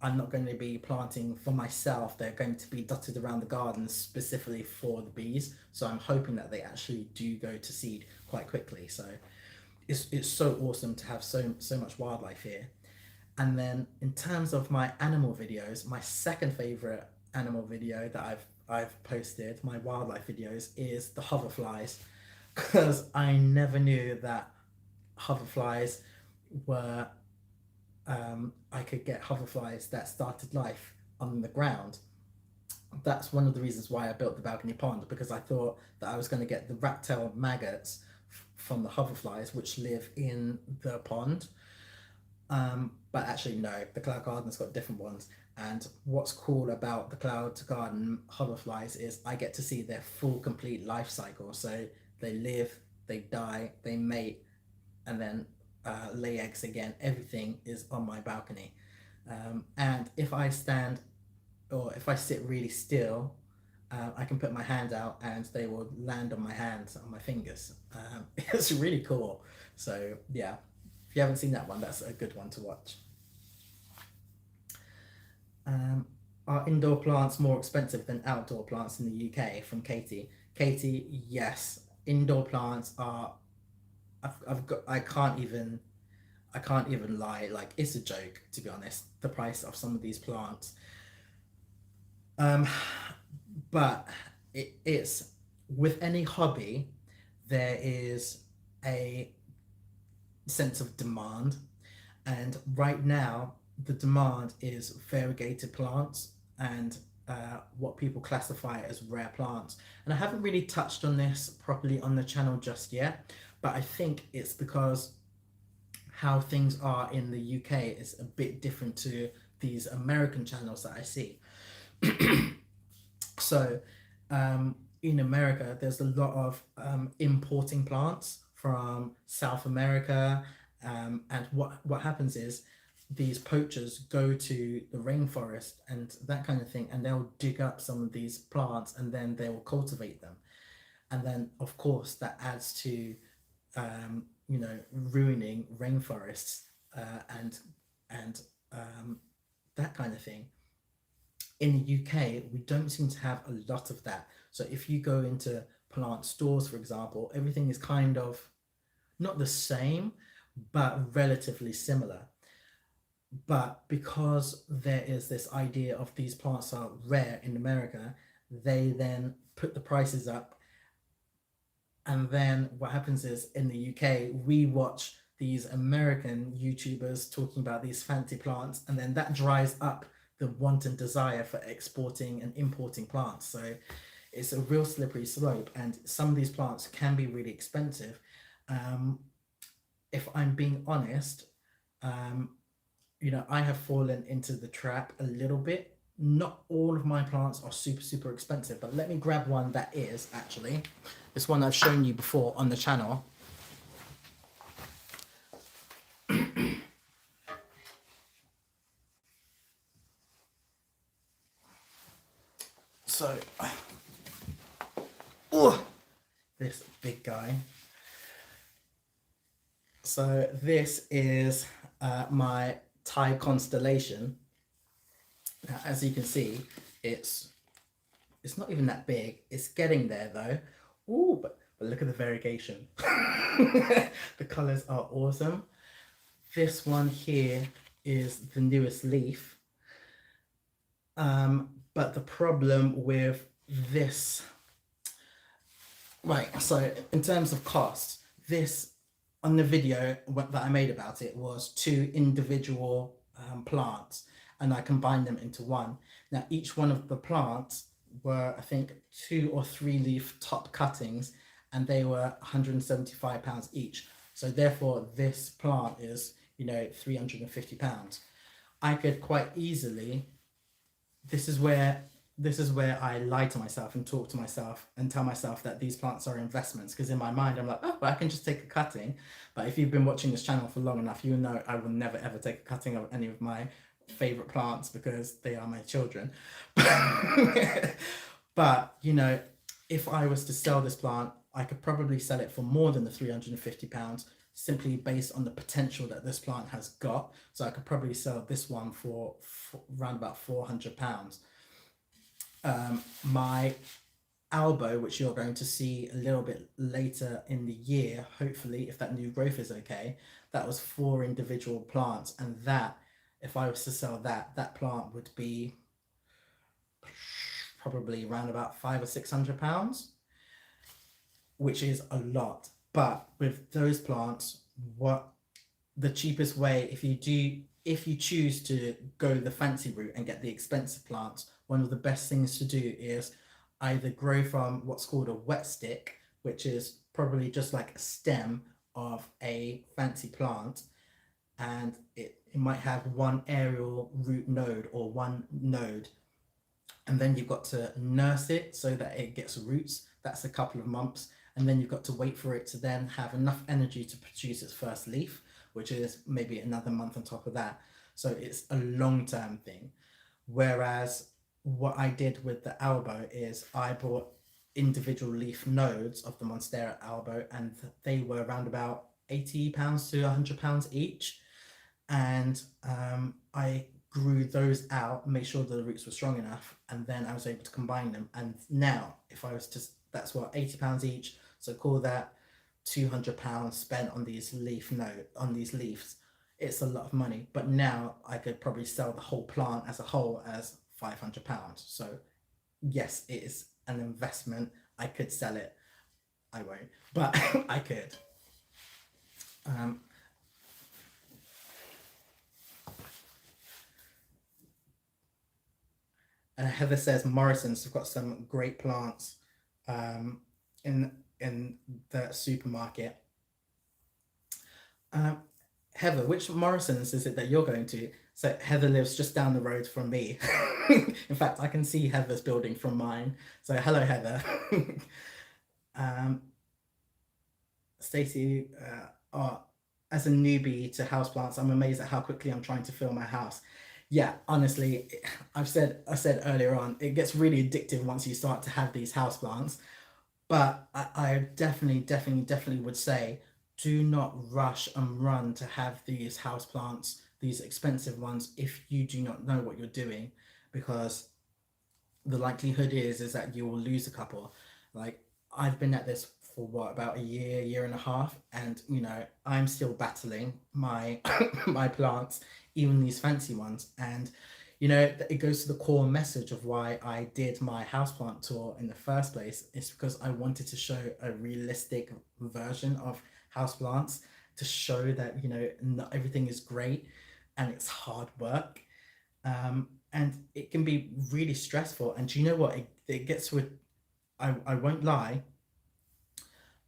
A: I'm not going to be planting for myself. They're going to be dotted around the garden specifically for the bees. So I'm hoping that they actually do go to seed quite quickly. So it's so awesome to have so much wildlife here. And then in terms of my animal videos, my second favorite animal video that I've posted, my wildlife videos, is the hoverflies, because I never knew that hoverflies were I could get hoverflies that started life on the ground. That's one of the reasons why I built the balcony pond, because I thought that I was going to get the rat tail maggots from the hoverflies which live in the pond. But actually, no, the cloud garden's got different ones. And what's cool about the cloud garden hoverflies is I get to see their full, complete life cycle. So they live, they die, they mate, and then lay eggs again. Everything is on my balcony. And if I stand or if I sit really still, I can put my hand out and they will land on my hands, on my fingers. It's really cool. So yeah, if you haven't seen that one, that's a good one to watch. Are indoor plants more expensive than outdoor plants in the UK? From Katie. Katie, yes. Indoor plants are. I've got. I can't even lie. Like it's a joke, to be honest. The price of some of these plants. Um, but it's with any hobby. there is a sense of demand, and right now the demand is variegated plants and what people classify as rare plants. And I haven't really touched on this properly on the channel just yet, but I think it's because how things are in the UK is a bit different to these American channels that I see. So in America, there's a lot of importing plants from South America, and what happens is these poachers go to the rainforest and that kind of thing, and they'll dig up some of these plants and then they will cultivate them, and then of course that adds to ruining rainforests and that kind of thing. In the UK, we don't seem to have a lot of that. So if you go into plant stores, for example, everything is kind of not the same, but relatively similar. But because there is this idea of these plants are rare in America, they then put the prices up. And then what happens is in the UK, we watch these American YouTubers talking about these fancy plants, and then that dries up the want and desire for exporting and importing plants. So it's a real slippery slope, and some of these plants can be really expensive. If I'm being honest, I have fallen into the trap a little bit. Not all of my plants are super, super expensive, but let me grab one that is actually. This one I've shown you before on the channel. So, oh, this big guy. So this is my Thai constellation. Now, as you can see, it's not even that big. It's getting there though. Ooh, but look at the variegation. The colors are awesome. This one here is the newest leaf. But the problem with this, right, so in terms of cost, this on the video that I made about it was two individual plants, and I combined them into one. Now each one of the plants were, I think, 2 or 3 leaf top cuttings, and they were £175 each. So therefore this plant is, £350. I could quite easily, this is where I lie to myself and talk to myself and tell myself that these plants are investments, because in my mind I'm like, oh, well, I can just take a cutting. But if you've been watching this channel for long enough, you know I will never ever take a cutting of any of my favorite plants because they are my children. But if I was to sell this plant, I could probably sell it for more than the £350, simply based on the potential that this plant has got. So I could probably sell this one for around about £400. My elbow, which you're going to see a little bit later in the year, hopefully, if that new growth is okay, that was 4 individual plants, and that, if I was to sell that plant would be probably around about £500 or £600, which is a lot. But with those plants, what the cheapest way, if you choose to go the fancy route and get the expensive plants, one of the best things to do is either grow from what's called a wet stick, which is probably just like a stem of a fancy plant, and it might have one aerial root node or one node, and then you've got to nurse it so that it gets roots. That's a couple of months, and then you've got to wait for it to then have enough energy to produce its first leaf, which is maybe another month on top of that. So it's a long-term thing. Whereas what I did with the elbow is I bought individual leaf nodes of the Monstera elbow, and they were around about £80 to £100 each. And I grew those out, made sure that the roots were strong enough, and then I was able to combine them. And now, if I was to, that's what, £80 each. So call that £200 spent on these on these leaves. It's a lot of money, but now I could probably sell the whole plant as a whole as £500. So yes, it is an investment. I could sell it I won't, but I could. Um, Heather says Morrison's have got some great plants um, in the supermarket. Um, Heather, which Morrison's is it that you're going to? So Heather lives just down the road from me. In fact, I can see Heather's building from mine. So hello, Heather. um, Stacey, as a newbie to houseplants, I'm amazed at how quickly I'm trying to fill my house. Yeah, honestly, I said earlier on, it gets really addictive once you start to have these houseplants. But I definitely would say do not rush and run to have these houseplants, these expensive ones, if you do not know what you're doing, because the likelihood is that you will lose a couple. Like I've been at this for what, about a year and a half, and I'm still battling my my plants, even these fancy ones. And it goes to the core message of why I did my houseplant tour in the first place. It's because I wanted to show a realistic version of houseplants, to show that not everything is great and it's hard work, and it can be really stressful. And do you know what? It gets with, I won't lie.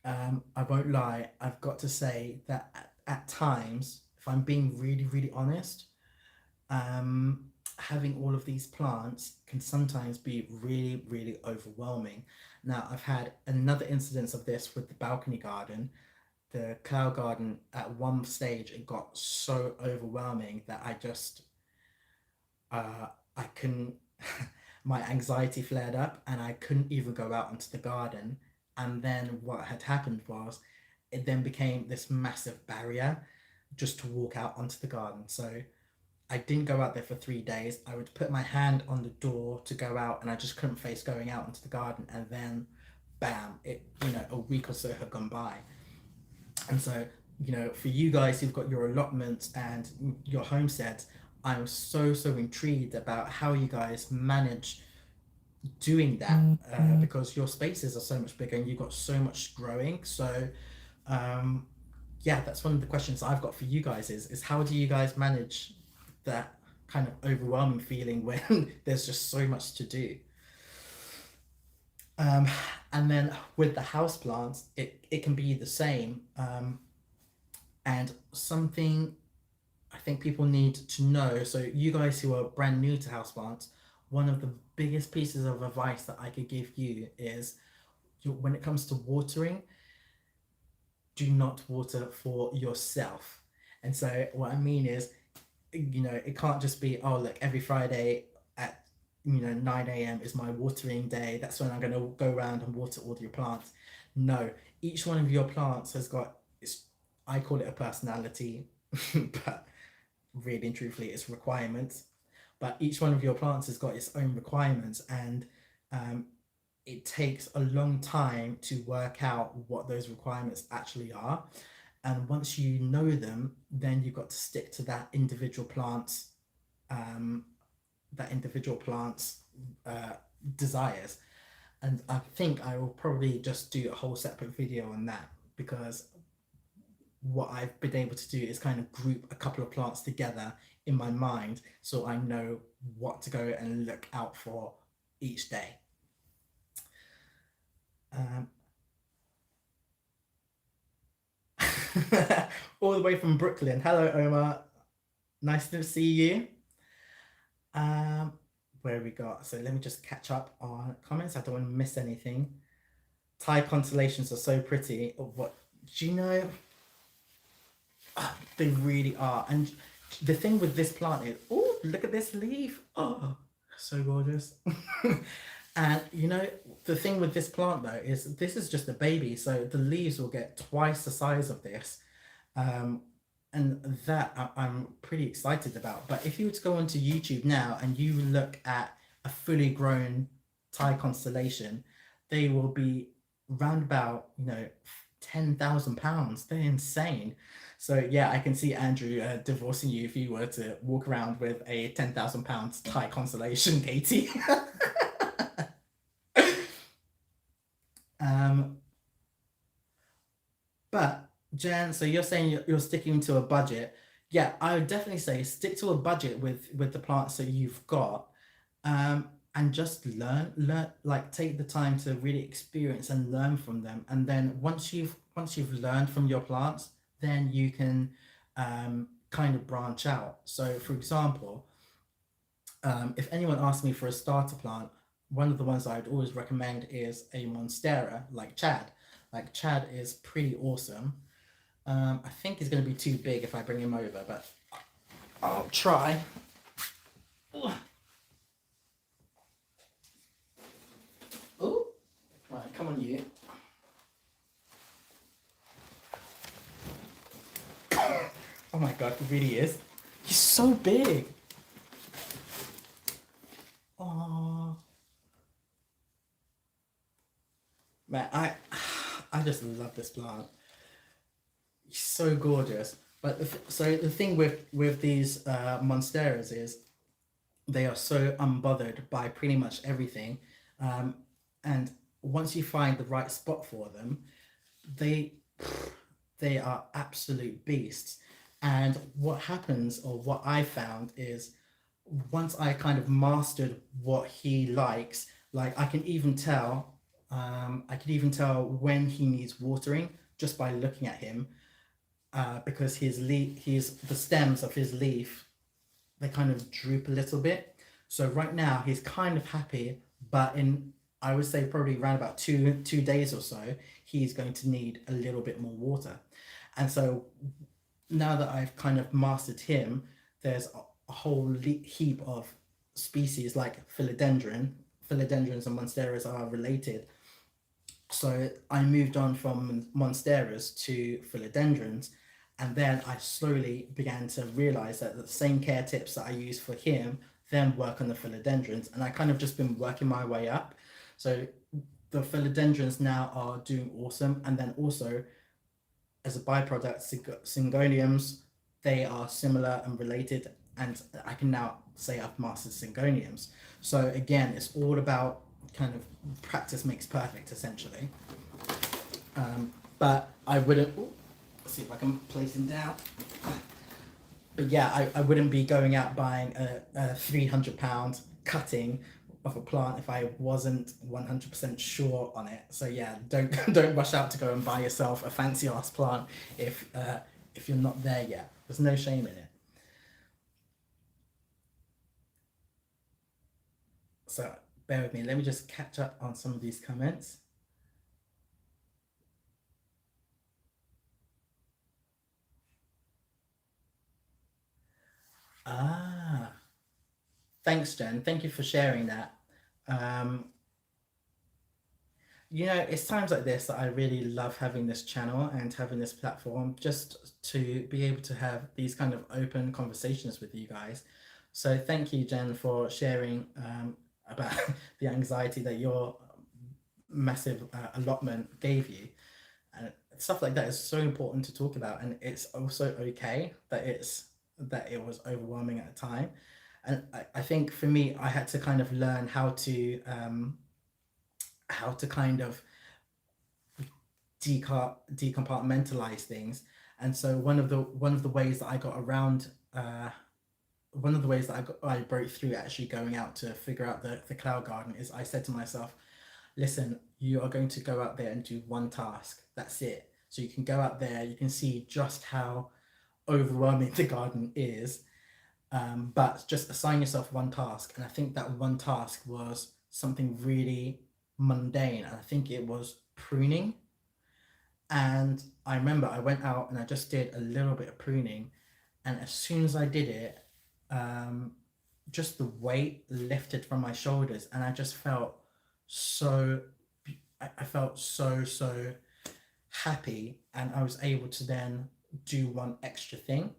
A: I won't lie. I've got to say that at times, if I'm being really honest, having all of these plants can sometimes be really overwhelming. Now, I've had another incidence of this with the balcony garden. The cloud garden, at one stage, it got so overwhelming that uh, I couldn't, my anxiety flared up and I couldn't even go out into the garden. And then what had happened was it then became this massive barrier just to walk out onto the garden. So I didn't go out there for 3 days. I would put my hand on the door to go out and I just couldn't face going out into the garden. And then, bam, a week or so had gone by. And so, for you guys who've got your allotments and your homesteads, I'm so intrigued about how you guys manage doing that, because your spaces are so much bigger and you've got so much growing. So, um, yeah, that's one of the questions I've got for you guys is how do you guys manage that kind of overwhelming feeling when there's just so much to do? Um, and then with the house plants, it can be the same. And something I think people need to know. So you guys who are brand new to houseplants, one of the biggest pieces of advice that I could give you is, when it comes to watering, do not water for yourself. And so what I mean is, it can't just be, oh look, every Friday at 9 a.m. is my watering day. That's when I'm going to go around and water all your plants. No, each one of your plants has got its, I call it a personality, but really and truthfully it's requirements. But each one of your plants has got its own requirements, and um, it takes a long time to work out what those requirements actually are. And once you know them, then you've got to stick to um, that individual plant's uh, desires. And I think I will probably just do a whole separate video on that, because what I've been able to do is kind of group a couple of plants together in my mind, so I know what to go and look out for each day. Um, all the way from Brooklyn. Hello, Omar. Nice to see you. Um, where we got? So let me just catch up on comments. I don't want to miss anything. Thai constellations are so pretty. What do you know? They really are. And the thing with this plant is, oh, look at this leaf. Oh, so gorgeous. And the thing with this plant though is this is just a baby, so the leaves will get twice the size of this. Um, and that I'm pretty excited about. But if you were to go onto YouTube now and you look at a fully grown Thai constellation, they will be round about, £10,000. They're insane. So yeah, I can see Andrew divorcing you if you were to walk around with a £10,000 Thai constellation, Katie. um, Jen, so you're saying you're sticking to a budget. Yeah, I would definitely say stick to a budget with the plants that you've got, and just learn, like take the time to really experience and learn from them. And then once you've learned from your plants, then you can kind of branch out. So, for example, if anyone asks me for a starter plant, one of the ones I'd always recommend is a monstera, like Chad. Like Chad is pretty awesome. I think he's going to be too big if I bring him over, but I'll try. Oh, right, come on, you. Oh my god, he really is. He's so big. Oh man, I just love this plant. He's so gorgeous. But so the thing with these monsteras is they are so unbothered by pretty much everything, um, and once you find the right spot for them, they they are absolute beasts. And what happens, or what I found, is once I kind of mastered what he likes, like I can even tell when he needs watering just by looking at him, because the stems of his leaf, they kind of droop a little bit. So right now he's kind of happy, but in, I would say, probably around about two days or so, he's going to need a little bit more water. And so now that I've kind of mastered him, there's a whole heap of species like philodendron. Philodendrons and monsteras are related. So I moved on from monsteras to philodendrons, and then I slowly began to realize that the same care tips that I use for him then work on the philodendrons, and I kind of just been working my way up. So the philodendrons now are doing awesome, and then also as a byproduct, syngoniums, they are similar and related, and I can now say I've mastered syngoniums. So again, it's all about kind of practice makes perfect, essentially. But I wouldn't. Ooh, let's see if I can place him down. But yeah, I wouldn't be going out buying a £300 cutting of a plant if I wasn't 100% sure on it. So yeah, don't don't rush out to go and buy yourself a fancy ass plant if you're not there yet. There's no shame in it. So bear with me. Let me just catch up on some of these comments. Ah, thanks, Jen. Thank you for sharing that. Um, it's times like this that I really love having this channel and having this platform, just to be able to have these kind of open conversations with you guys. So thank you, Jen, for sharing about the anxiety that your massive allotment gave you. And stuff like that is so important to talk about, and it's also okay that it was overwhelming at the time. And I think for me, I had to kind of learn how to kind of decompartmentalize things. And so one of the ways that I got around one of the ways that I broke through actually going out to figure out the cloud garden is I said to myself, listen, you are going to go out there and do one task. That's it. So you can go out there, you can see just how overwhelming the garden is, but just assign yourself one task. And I think that one task was something really mundane. And I think it was pruning. And I remember I went out and I just did a little bit of pruning. And as soon as I did it, um, just the weight lifted from my shoulders. And I just felt so, I felt so happy. And I was able to then do one extra thing.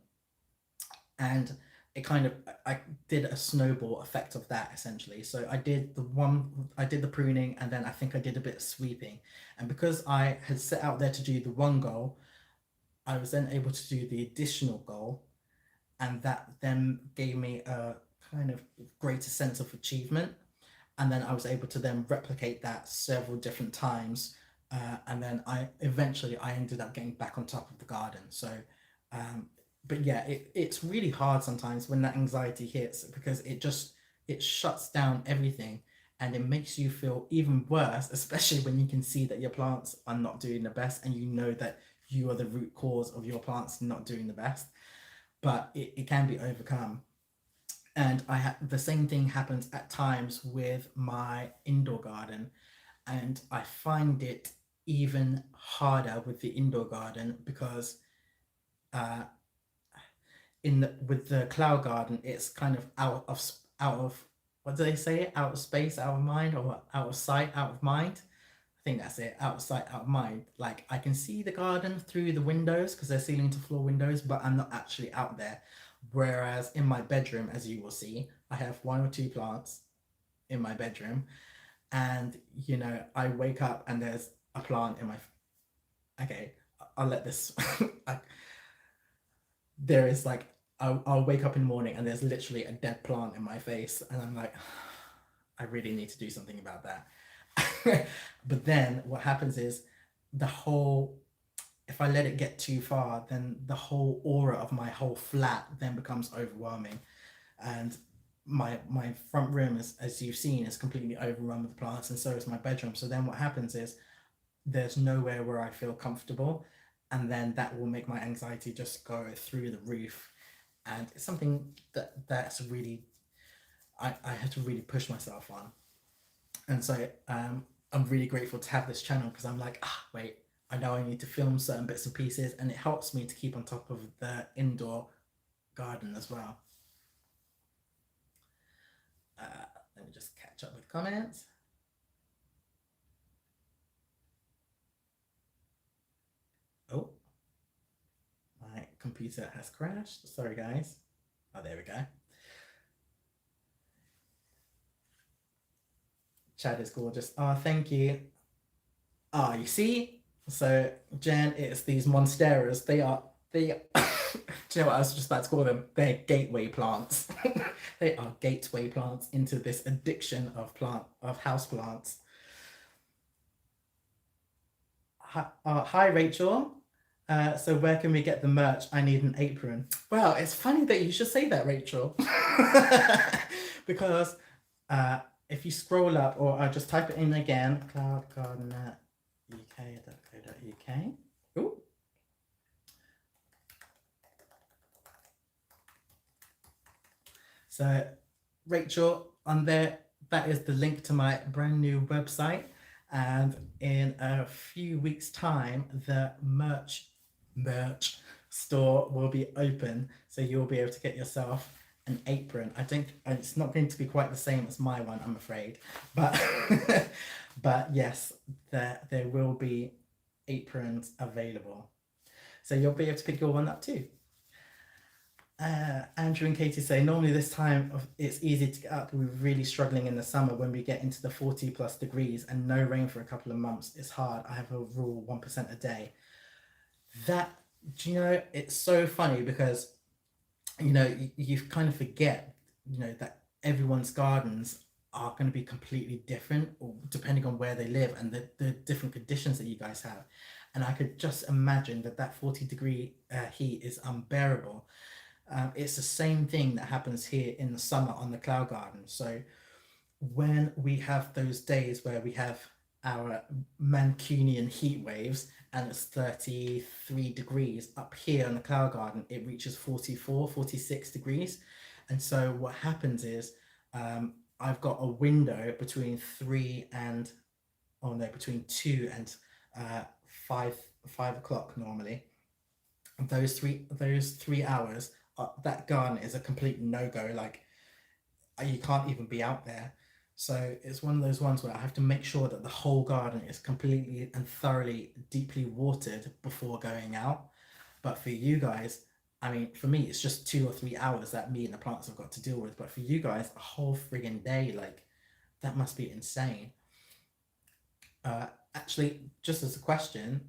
A: And it kind of, I did a snowball effect of that, essentially. So I did the pruning, and then I think I did a bit of sweeping. And because I had set out there to do the one goal, I was then able to do the additional goal, and that then gave me a kind of greater sense of achievement. And then I was able to then replicate that several different times, And then I eventually I ended up getting back on top of the garden. So, um, but yeah, it's really hard sometimes when that anxiety hits because it shuts down everything and it makes you feel even worse, especially when you can see that your plants are not doing the best and you know that you are the root cause of your plants not doing the best. But it can be overcome. And the same thing happens at times with my indoor garden, and I find it even harder with the indoor garden because uh, in with the cloud garden, it's kind of out of what do they say? Out of space, out of mind, or out of sight, out of mind. I think that's it. Out of sight, out of mind. Like I can see the garden through the windows because they're ceiling to floor windows, but I'm not actually out there. Whereas in my bedroom, as you will see, I have one or two plants in my bedroom, and I wake up and there's a plant in my. Okay, I'll let this. I, there is like I'll wake up in the morning and there's literally a dead plant in my face, and I'm like, I really need to do something about that. But then what happens is the whole if I let it get too far, then the whole aura of my whole flat then becomes overwhelming. And my front room, as you've seen, is completely overrun with plants, and so is my bedroom. So then what happens is there's nowhere where I feel comfortable, and then that will make my anxiety just go through the roof. And it's something that's really I had to really push myself on. And so I'm really grateful to have this channel because I'm like, wait, I know I need to film certain bits and pieces, and it helps me to keep on top of the indoor garden as well. Let me just catch up with comments. Oh, my computer has crashed. Sorry, guys. Oh, there we go. Chad is gorgeous. Oh, thank you. Ah, you see? So, Jen, it's these monsteras. They do you know what I was just about to call them? They're gateway plants. They are gateway plants into this addiction of house plants. Hi Rachel. So where can we get the merch? I need an apron. Well, it's funny that you should say that, Rachel, because if you scroll up, or I'll just type it in again, cloudgardener.uk.co.uk. Ooh. So, Rachel, on there, that is the link to my brand new website. And in a few weeks' time, the merch store will be open, so you'll be able to get yourself an apron. I think it's not going to be quite the same as my one, I'm afraid, but but yes, there will be aprons available, so you'll be able to pick your one up too. Andrew and Katie say normally this time it's easy to get up. We're really struggling in the summer when we get into the 40+ degrees and no rain for a couple of months. It's hard. I have a rule 1% a day. That, do you know, it's so funny because you kind of forget that everyone's gardens are going to be completely different depending on where they live and the different conditions that you guys have. And I could just imagine that 40-degree heat is unbearable. It's the same thing that happens here in the summer on the cloud garden. So when we have those days where we have our Mancunian heat waves and it's 33 degrees up here in the cloud garden, it reaches 44, 46 degrees. And so what happens is I've got a window between between 2 and 5 o'clock normally. Those 3 hours, that garden is a complete no-go. Like you can't even be out there. So it's one of those ones where I have to make sure that the whole garden is completely and thoroughly deeply watered before going out. But for you guys, I mean, for me, it's just 2 or 3 hours that me and the plants have got to deal with. But for you guys, a whole friggin' day, like that must be insane. Actually, just as a question,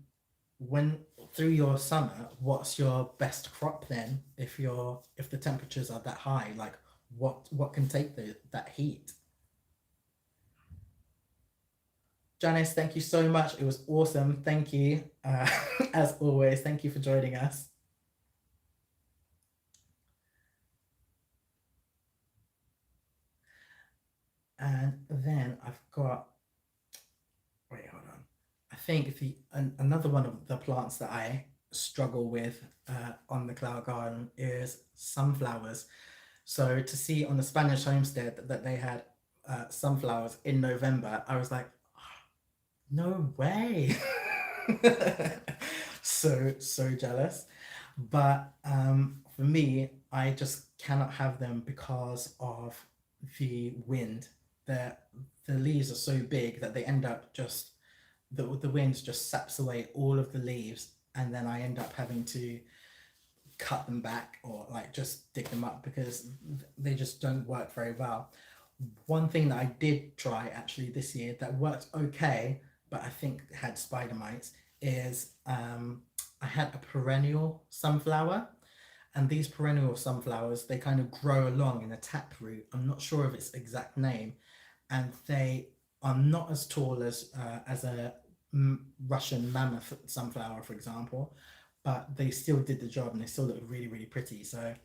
A: when through your summer, what's your best crop then? If the temperatures are that high, like what can take that heat? Janice, thank you so much. It was awesome. Thank you. As always, thank you for joining us. And then I've got, wait, hold on. I think another one of the plants that I struggle with on the cloud garden is sunflowers. So to see on the Spanish homestead that they had sunflowers in November, I was like, no way. So jealous. But for me, I just cannot have them because of the wind. The the leaves are so big that they end up just the wind just saps away all of the leaves, and then I end up having to cut them back or like just dig them up because they just don't work very well. One thing that I did try actually this year that worked okay, but I think had spider mites, is I had a perennial sunflower, and these perennial sunflowers they kind of grow along in a taproot. I'm not sure of its exact name, and they are not as tall as a Russian mammoth sunflower, for example, but they still did the job and they still look really really pretty. So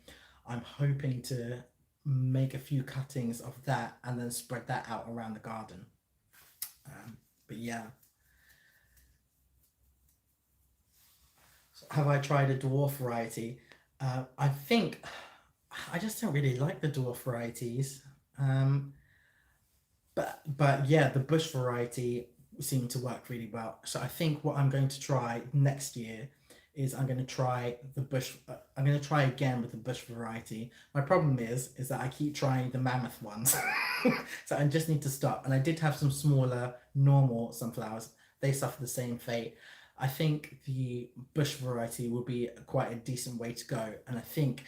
A: I'm hoping to make a few cuttings of that and then spread that out around the garden. But yeah, so have I tried a dwarf variety? I think I just don't really like the dwarf varieties. Um, but yeah, the bush variety seemed to work really well. So I think what I'm going to try next year is I'm going to try the bush. I'm going to try again with the bush variety. My problem is that I keep trying the mammoth ones, so I just need to stop. And I did have some smaller normal sunflowers. They suffer the same fate. I think the bush variety will be quite a decent way to go, and I think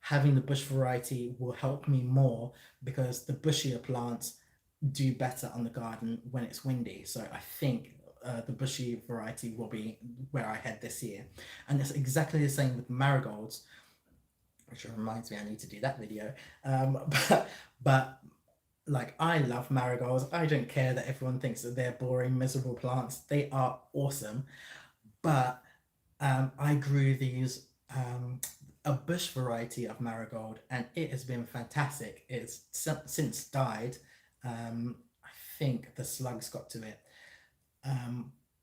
A: having the bush variety will help me more because the bushier plants do better on the garden when it's windy. So I think the bushy variety will be where I head this year. And it's exactly the same with marigolds, which reminds me I need to do that video. But like I love marigolds. I don't care that everyone thinks that they're boring, miserable plants. They are awesome. But I grew these a bush variety of marigold, and it has been fantastic. It's since died. I think the slugs got to it.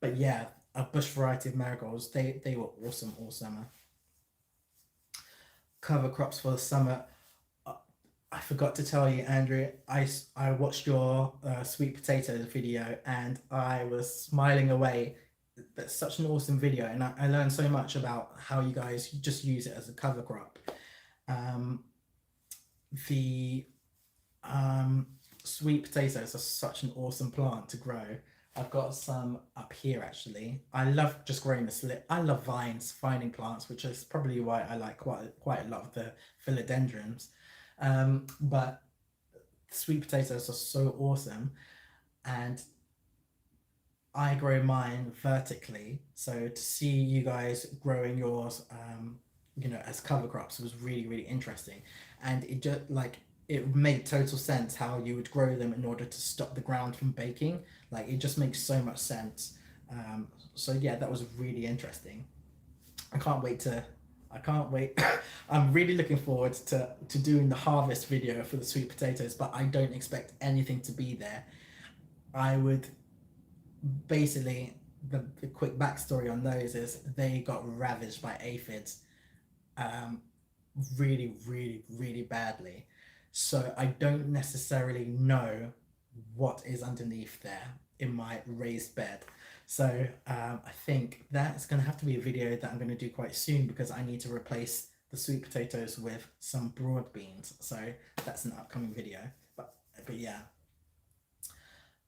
A: But yeah, a bush variety of marigolds. They were awesome all summer. Cover crops for the summer. Uh, I forgot to tell you, Andrew. I watched your sweet potatoes video and I was smiling away. That's such an awesome video, and I learned so much about how you guys just use it as a cover crop. Um, the sweet potatoes are such an awesome plant to grow. I've got some up here actually. I love just growing the slip. I love vines, finding plants, which is probably why I like quite a lot of the philodendrons. But sweet potatoes are so awesome, and I grow mine vertically. So to see you guys growing yours, as cover crops was really, really interesting. And it just like it made total sense how you would grow them in order to stop the ground from baking. Like it just makes so much sense. So yeah, that was really interesting. I can't wait to. I can't wait. I'm really looking forward to doing the harvest video for the sweet potatoes, but I don't expect anything to be there. I would basically the quick backstory on those is they got ravaged by aphids um, really, really, really badly. So I don't necessarily know what is underneath there in my raised bed. So I think that's going to have to be a video that I'm going to do quite soon because I need to replace the sweet potatoes with some broad beans. So that's an upcoming video. But yeah.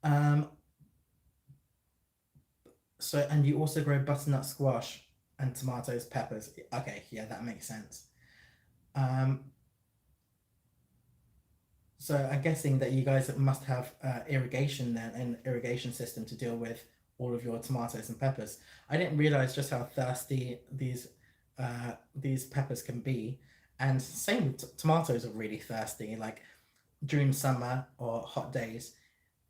A: Um, So, and you also grow butternut squash and tomatoes, peppers. Okay, yeah, that makes sense. Um, so I'm guessing that you guys must have irrigation then, an irrigation system to deal with all of your tomatoes and peppers. I didn't realize just how thirsty these peppers can be, and same with tomatoes are really thirsty. Like during summer or hot days,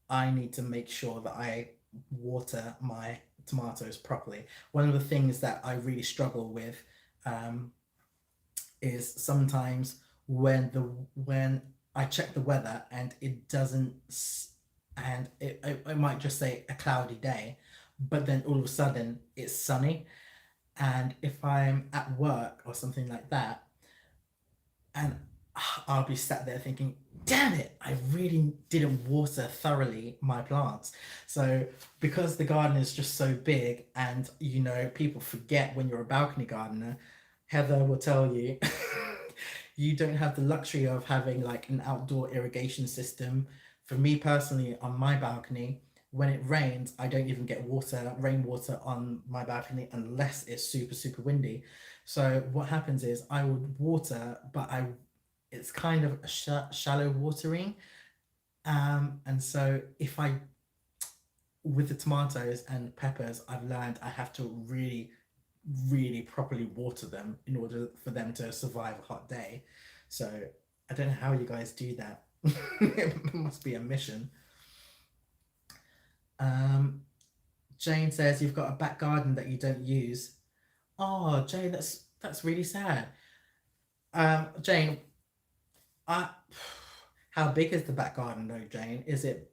A: I need to make sure that I water my tomatoes properly. One of the things that I really struggle with um, is sometimes when I check the weather and it doesn't and it might just say a cloudy day, but then all of a sudden it's sunny. And if I'm at work or something like that, and I'll be sat there thinking, damn it, I really didn't water thoroughly my plants. So, because the garden is just so big, and people forget when you're a balcony gardener, Heather will tell you, you don't have the luxury of having like an outdoor irrigation system. For me personally, on my balcony, when it rains, I don't even get rainwater on my balcony unless it's super, super windy. So what happens is I would water, but it's kind of a shallow watering. And so if I with the tomatoes and peppers, I've learned I have to really, really properly water them in order for them to survive a hot day. So I don't know how you guys do that. It must be a mission. Um, Jane says you've got a back garden that you don't use. Oh, Jane, that's really sad. Jane, I how big is the back garden though, Jane? Is it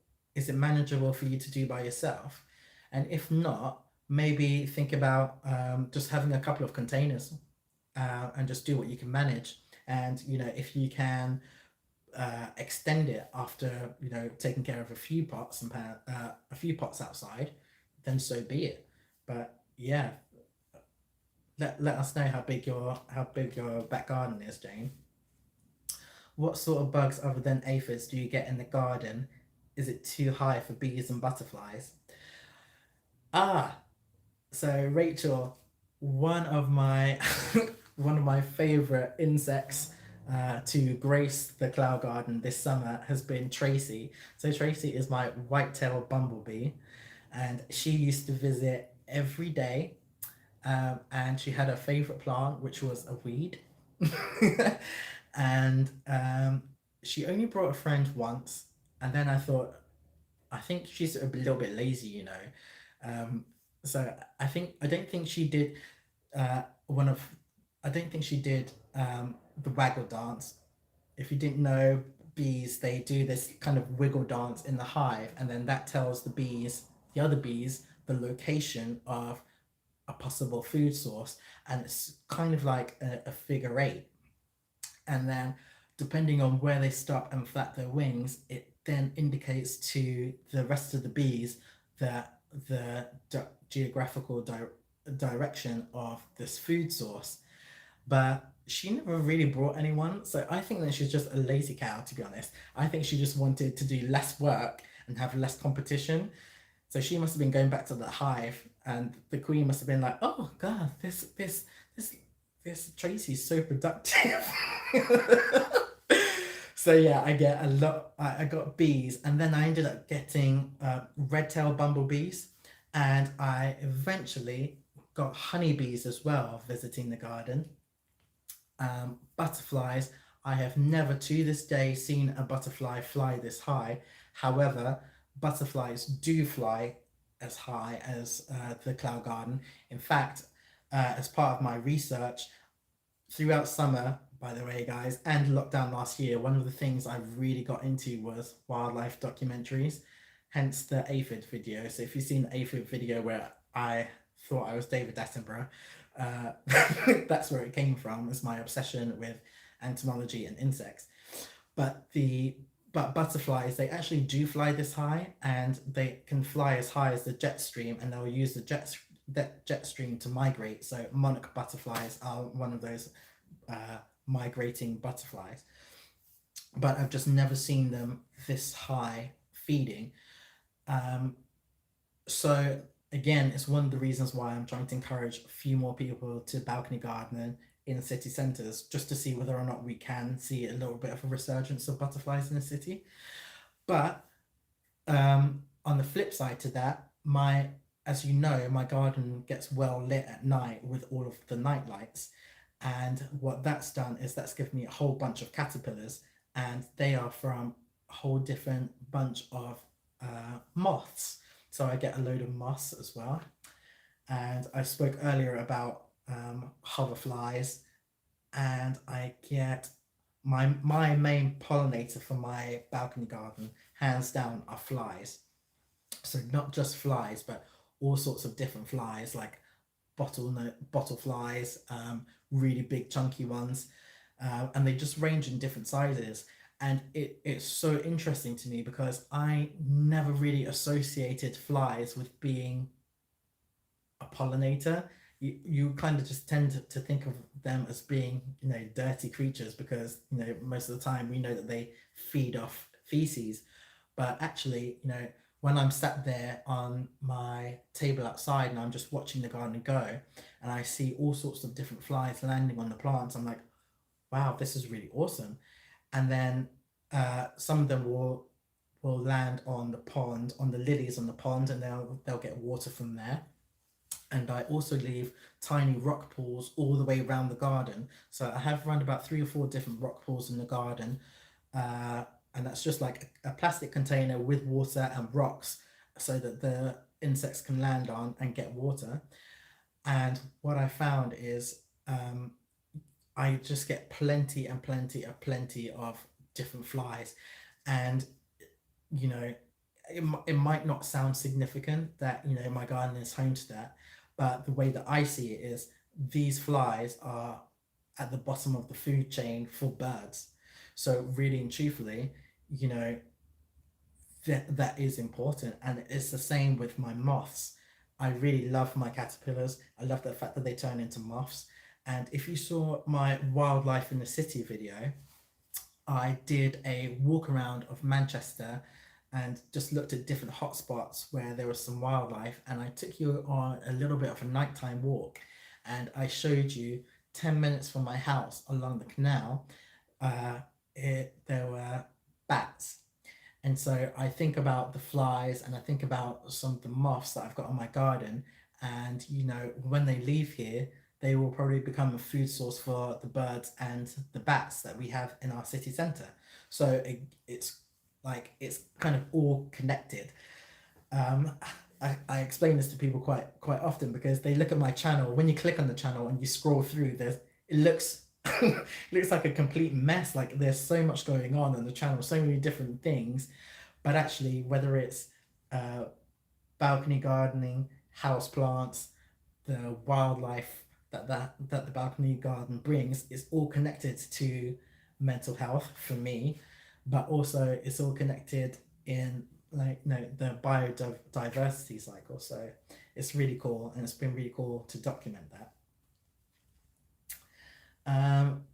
A: manageable for you to do by yourself? And if not, maybe think about just having a couple of containers and just do what you can manage. And if you can extend it after taking care of a few pots and a few pots outside, then so be it. But yeah, let us know how big your back garden is, Jane. What sort of bugs other than aphids do you get in the garden? Is it too high for bees and butterflies? Ah, so Rachel, one of my one of my favorite insects to grace the cloud garden this summer has been Tracy. So Tracy is my white-tailed bumblebee, and she used to visit every day. And she had a favorite plant, which was a weed. And she only brought a friend once, and then I thought, I think she's a little bit lazy. Um, so I don't think she did one of I don't think she did the waggle dance. If you didn't know, bees, they do this kind of wiggle dance in the hive, and then that tells the other bees, the location of a possible food source, and it's kind of like a figure eight. And then depending on where they stop and flap their wings, it then indicates to the rest of the bees that the geographical direction of this food source. But she never really brought anyone, so I think that she's just a lazy cow, to be honest. I think she just wanted to do less work and have less competition. So she must have been going back to the hive, and the queen must have been like, "Oh God, this Tracy's so productive." So yeah, I get a lot. I got bees, and then I ended up getting red-tailed bumblebees, and I eventually got honeybees as well visiting the garden. Butterflies. I have never to this day seen a butterfly fly this high. However, butterflies do fly as high as the cloud garden. In fact, as part of my research throughout summer, by the way, guys, and lockdown last year, one of the things I really got into was wildlife documentaries, hence the aphid video. So if you've seen the aphid video where I thought I was David Attenborough, uh, that's where it came from, is my obsession with entomology and insects. But butterflies, they actually do fly this high, and they can fly as high as the jet stream, and they'll use that jet stream to migrate. So monarch butterflies are one of those migrating butterflies. But I've just never seen them this high feeding. Um, so again, it's one of the reasons why I'm trying to encourage a few more people to balcony garden in city centres, just to see whether or not we can see a little bit of a resurgence of butterflies in the city. But on the flip side to that, as you know, my garden gets well lit at night with all of the night lights. And what that's done is that's given me a whole bunch of caterpillars, and they are from a whole different bunch of moths. so I get a load of moths as well. And I spoke earlier about hoverflies, and I get my main pollinator for my balcony garden, hands down, are flies. So not just flies, but all sorts of different flies, like bottle flies, really big chunky ones, and they just range in different sizes. And it's so interesting to me because I never really associated flies with being a pollinator. You kind of just tend to think of them as being, dirty creatures, because most of the time we know that they feed off feces. But actually, when I'm sat there on my table outside and I'm just watching the garden go, and I see all sorts of different flies landing on the plants, I'm like, wow, this is really awesome. And then some of them will land on the pond, on the lilies on the pond, and they'll get water from there. And I also leave tiny rock pools all the way around the garden. So I have around about 3 or 4 different rock pools in the garden, and that's just like a plastic container with water and rocks, so that the insects can land on and get water. And what I found is, I just get plenty and plenty of different flies. And you know it might not sound significant that my garden is home to that, but the way that I see it is, these flies are at the bottom of the food chain for birds. So really and truthfully, you know that is important. And it's the same with my moths. I really love my caterpillars. I love the fact that they turn into moths. And if you saw my wildlife in the city video, I did a walk around of Manchester and just looked at different hotspots where there was some wildlife. And I took you on a little bit of a nighttime walk, and I showed you 10 minutes from my house along the canal. Uh, there were bats. And so I think about the flies, and I think about some of the moths that I've got on my garden. And when they leave here, they will probably become a food source for the birds and the bats that we have in our city centre. So it's like it's kind of all connected. Um, I explain this to people quite often, because they look at my channel. When you click on the channel and you scroll through, it looks it looks like a complete mess. Like there's so much going on the channel, so many different things. But actually, whether it's uh, balcony gardening, house plants, the wildlife that the balcony garden brings, is all connected to mental health for me. But also it's all connected in, like, the biodiversity cycle. So it's really cool, and it's been really cool to document that. um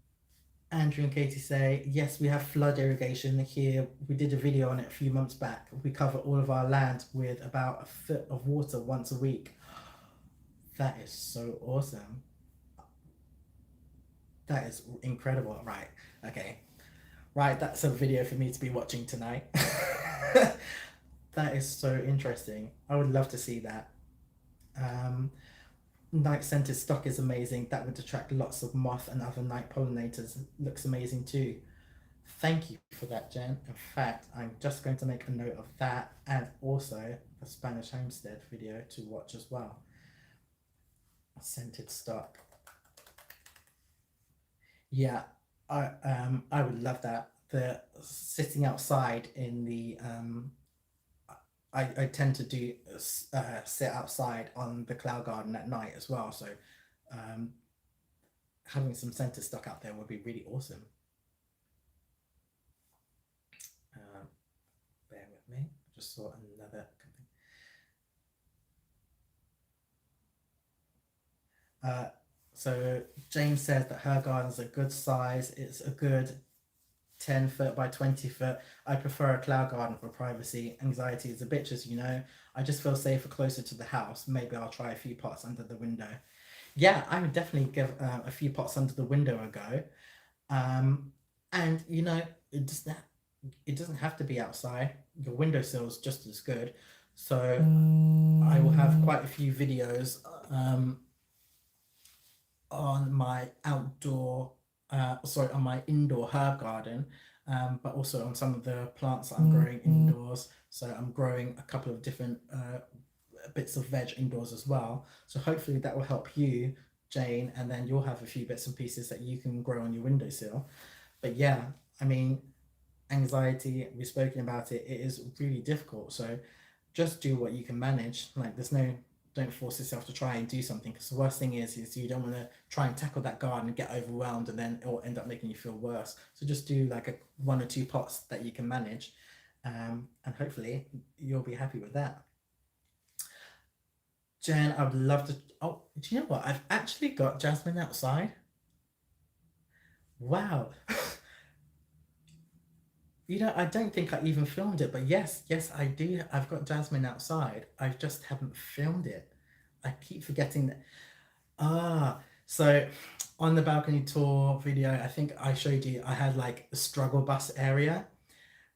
A: Andrew and Katie say, yes, we have flood irrigation here. We did a video on it a few months back. We cover all of our land with about a foot of water once a week. That is so awesome. That is incredible. Right. Okay. Right. That's a video for me to be watching tonight. That is so interesting. I would love to see that. Um, Night scented stock is amazing. That would attract lots of moth and other night pollinators. Looks amazing too. Thank you for that, Jen. In fact, I'm just going to make a note of that, and also the Spanish homestead video to watch as well. Scented stock. Yeah, I would love that. The sitting outside in the I tend to do sit outside on the cloud garden at night as well. So um, having some scented stock out there would be really awesome. Bear with me. I just saw another. So James says that her garden's a good size. It's a good 10 foot by 20 foot. I prefer a cloud garden for privacy. Anxiety is the bitches, I just feel safer closer to the house. Maybe I'll try a few pots under the window. Yeah, I would definitely give a few pots under the window a go. And it doesn't have to be outside. Your windowsill is just as good. So I will have quite a few videos on my on my indoor herb garden, but also on some of the plants that I'm growing indoors. So I'm growing a couple of different bits of veg indoors as well. So hopefully that will help you, Jane, and then you'll have a few bits and pieces that you can grow on your windowsill. But yeah, I mean, anxiety, we've spoken about it, it is really difficult. So just do what you can manage. Like there's no, don't force yourself to try and do something, because the worst thing is you don't want to try and tackle that garden and get overwhelmed, and then it will end up making you feel worse. So just do like a one or two pots that you can manage, and hopefully you'll be happy with that. Jen, I would love to. Oh, do you know what? I've actually got Jasmine outside. Wow. I don't think I even filmed it, but yes, yes, I do. I've got Jasmine outside. I just haven't filmed it. I keep forgetting that. Ah, so on the balcony tour video, I think I showed you I had like a struggle bus area.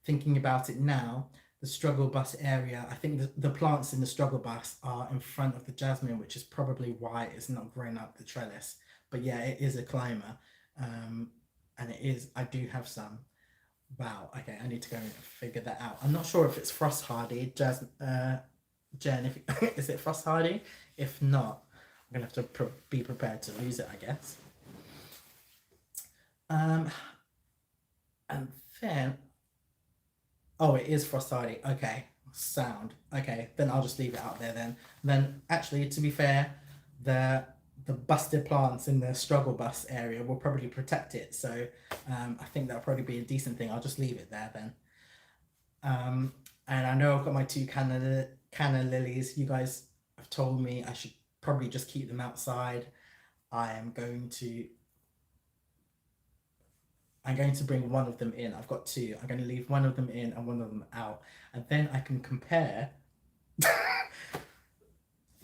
A: Thinking about it now, the struggle bus area, I think the plants in the struggle bus are in front of the jasmine, which is probably why it's not growing up the trellis. But yeah, it is a climber. Um, and it is, I do have some. Wow, okay, I need to go and figure that out. I'm not sure if it's frost hardy, Jen, if is it frost hardy? If not, I'm gonna have to be prepared to lose it, I guess. Um, and then, oh, it is frost hardy. Okay, sound. Okay, then I'll just leave it out there then. And then, actually, to be fair, the the busted plants in the struggle bus area will probably protect it. So I think that'll probably be a decent thing. I'll just leave it there then. Um, and I know I've got my two canna lilies. You guys have told me I should probably just keep them outside. I am going to I'm going to bring one of them in. I've got two. I'm going to leave one of them in and one of them out, and then I can compare.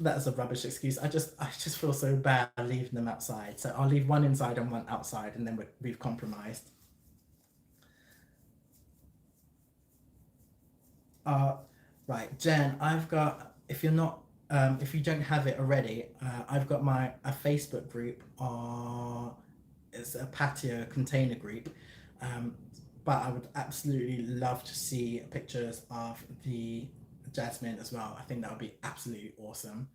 A: That's a rubbish excuse. I just feel so bad leaving them outside. So I'll leave one inside and one outside, and then we've compromised. Uh, right, Jen. I've got. If you don't have it already, I've got my a Facebook group. It's a patio container group. Um, but I would absolutely love to see pictures of the jasmine as well. I think that would be absolutely awesome.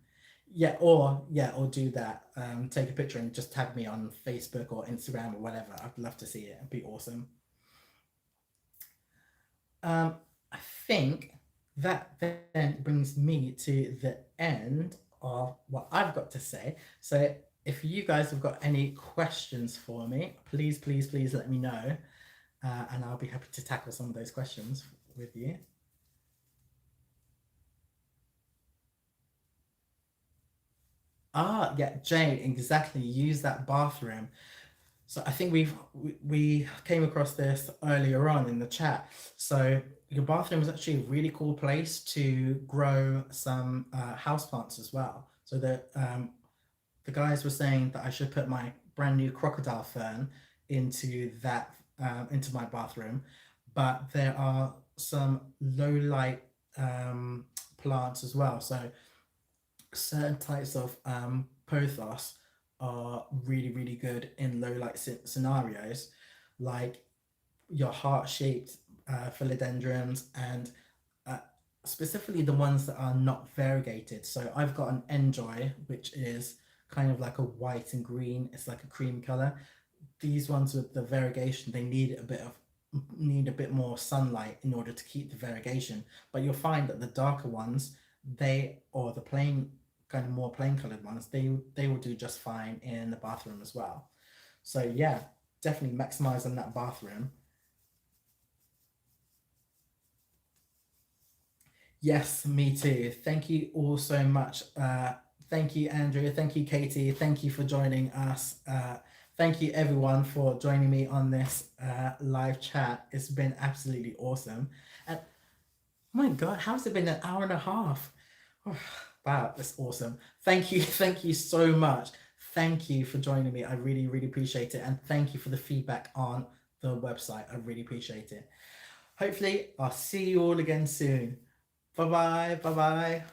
A: Or do that. Take a picture and just tag me on Facebook or Instagram or whatever. I'd love to see it. It'd be awesome. I think that then brings me to the end of what I've got to say. So if you guys have got any questions for me, please, please, please let me know, and I'll be happy to tackle some of those questions with you. Ah, yeah, Jane, exactly. Use that bathroom. So I think we came across this earlier on in the chat. So your bathroom is actually a really cool place to grow some houseplants as well. So the guys were saying that I should put my brand new crocodile fern into my bathroom, but there are some low light plants as well. So certain types of pothos are really really good in low light scenarios, like your heart shaped philodendrons, and uh, specifically the ones that are not variegated. So I've got an enjoy, which is kind of like a white and green, it's like a cream color. These ones with the variegation, they need a bit more sunlight in order to keep the variegation. But you'll find that the darker ones, or the plain kind of more plain colored ones, they will do just fine in the bathroom as well. So yeah, definitely maximize on that bathroom. Yes, me too. Thank you all so much. Thank you, Andrea. Thank you, Katie. Thank you for joining us. Thank you, everyone, for joining me on this live chat. It's been absolutely awesome. And oh my God, how's it been an hour and a half? Oh, wow, that's awesome. Thank you. Thank you so much. Thank you for joining me. I really, really appreciate it. And thank you for the feedback on the website. I really appreciate it. Hopefully, I'll see you all again soon. Bye bye. Bye bye.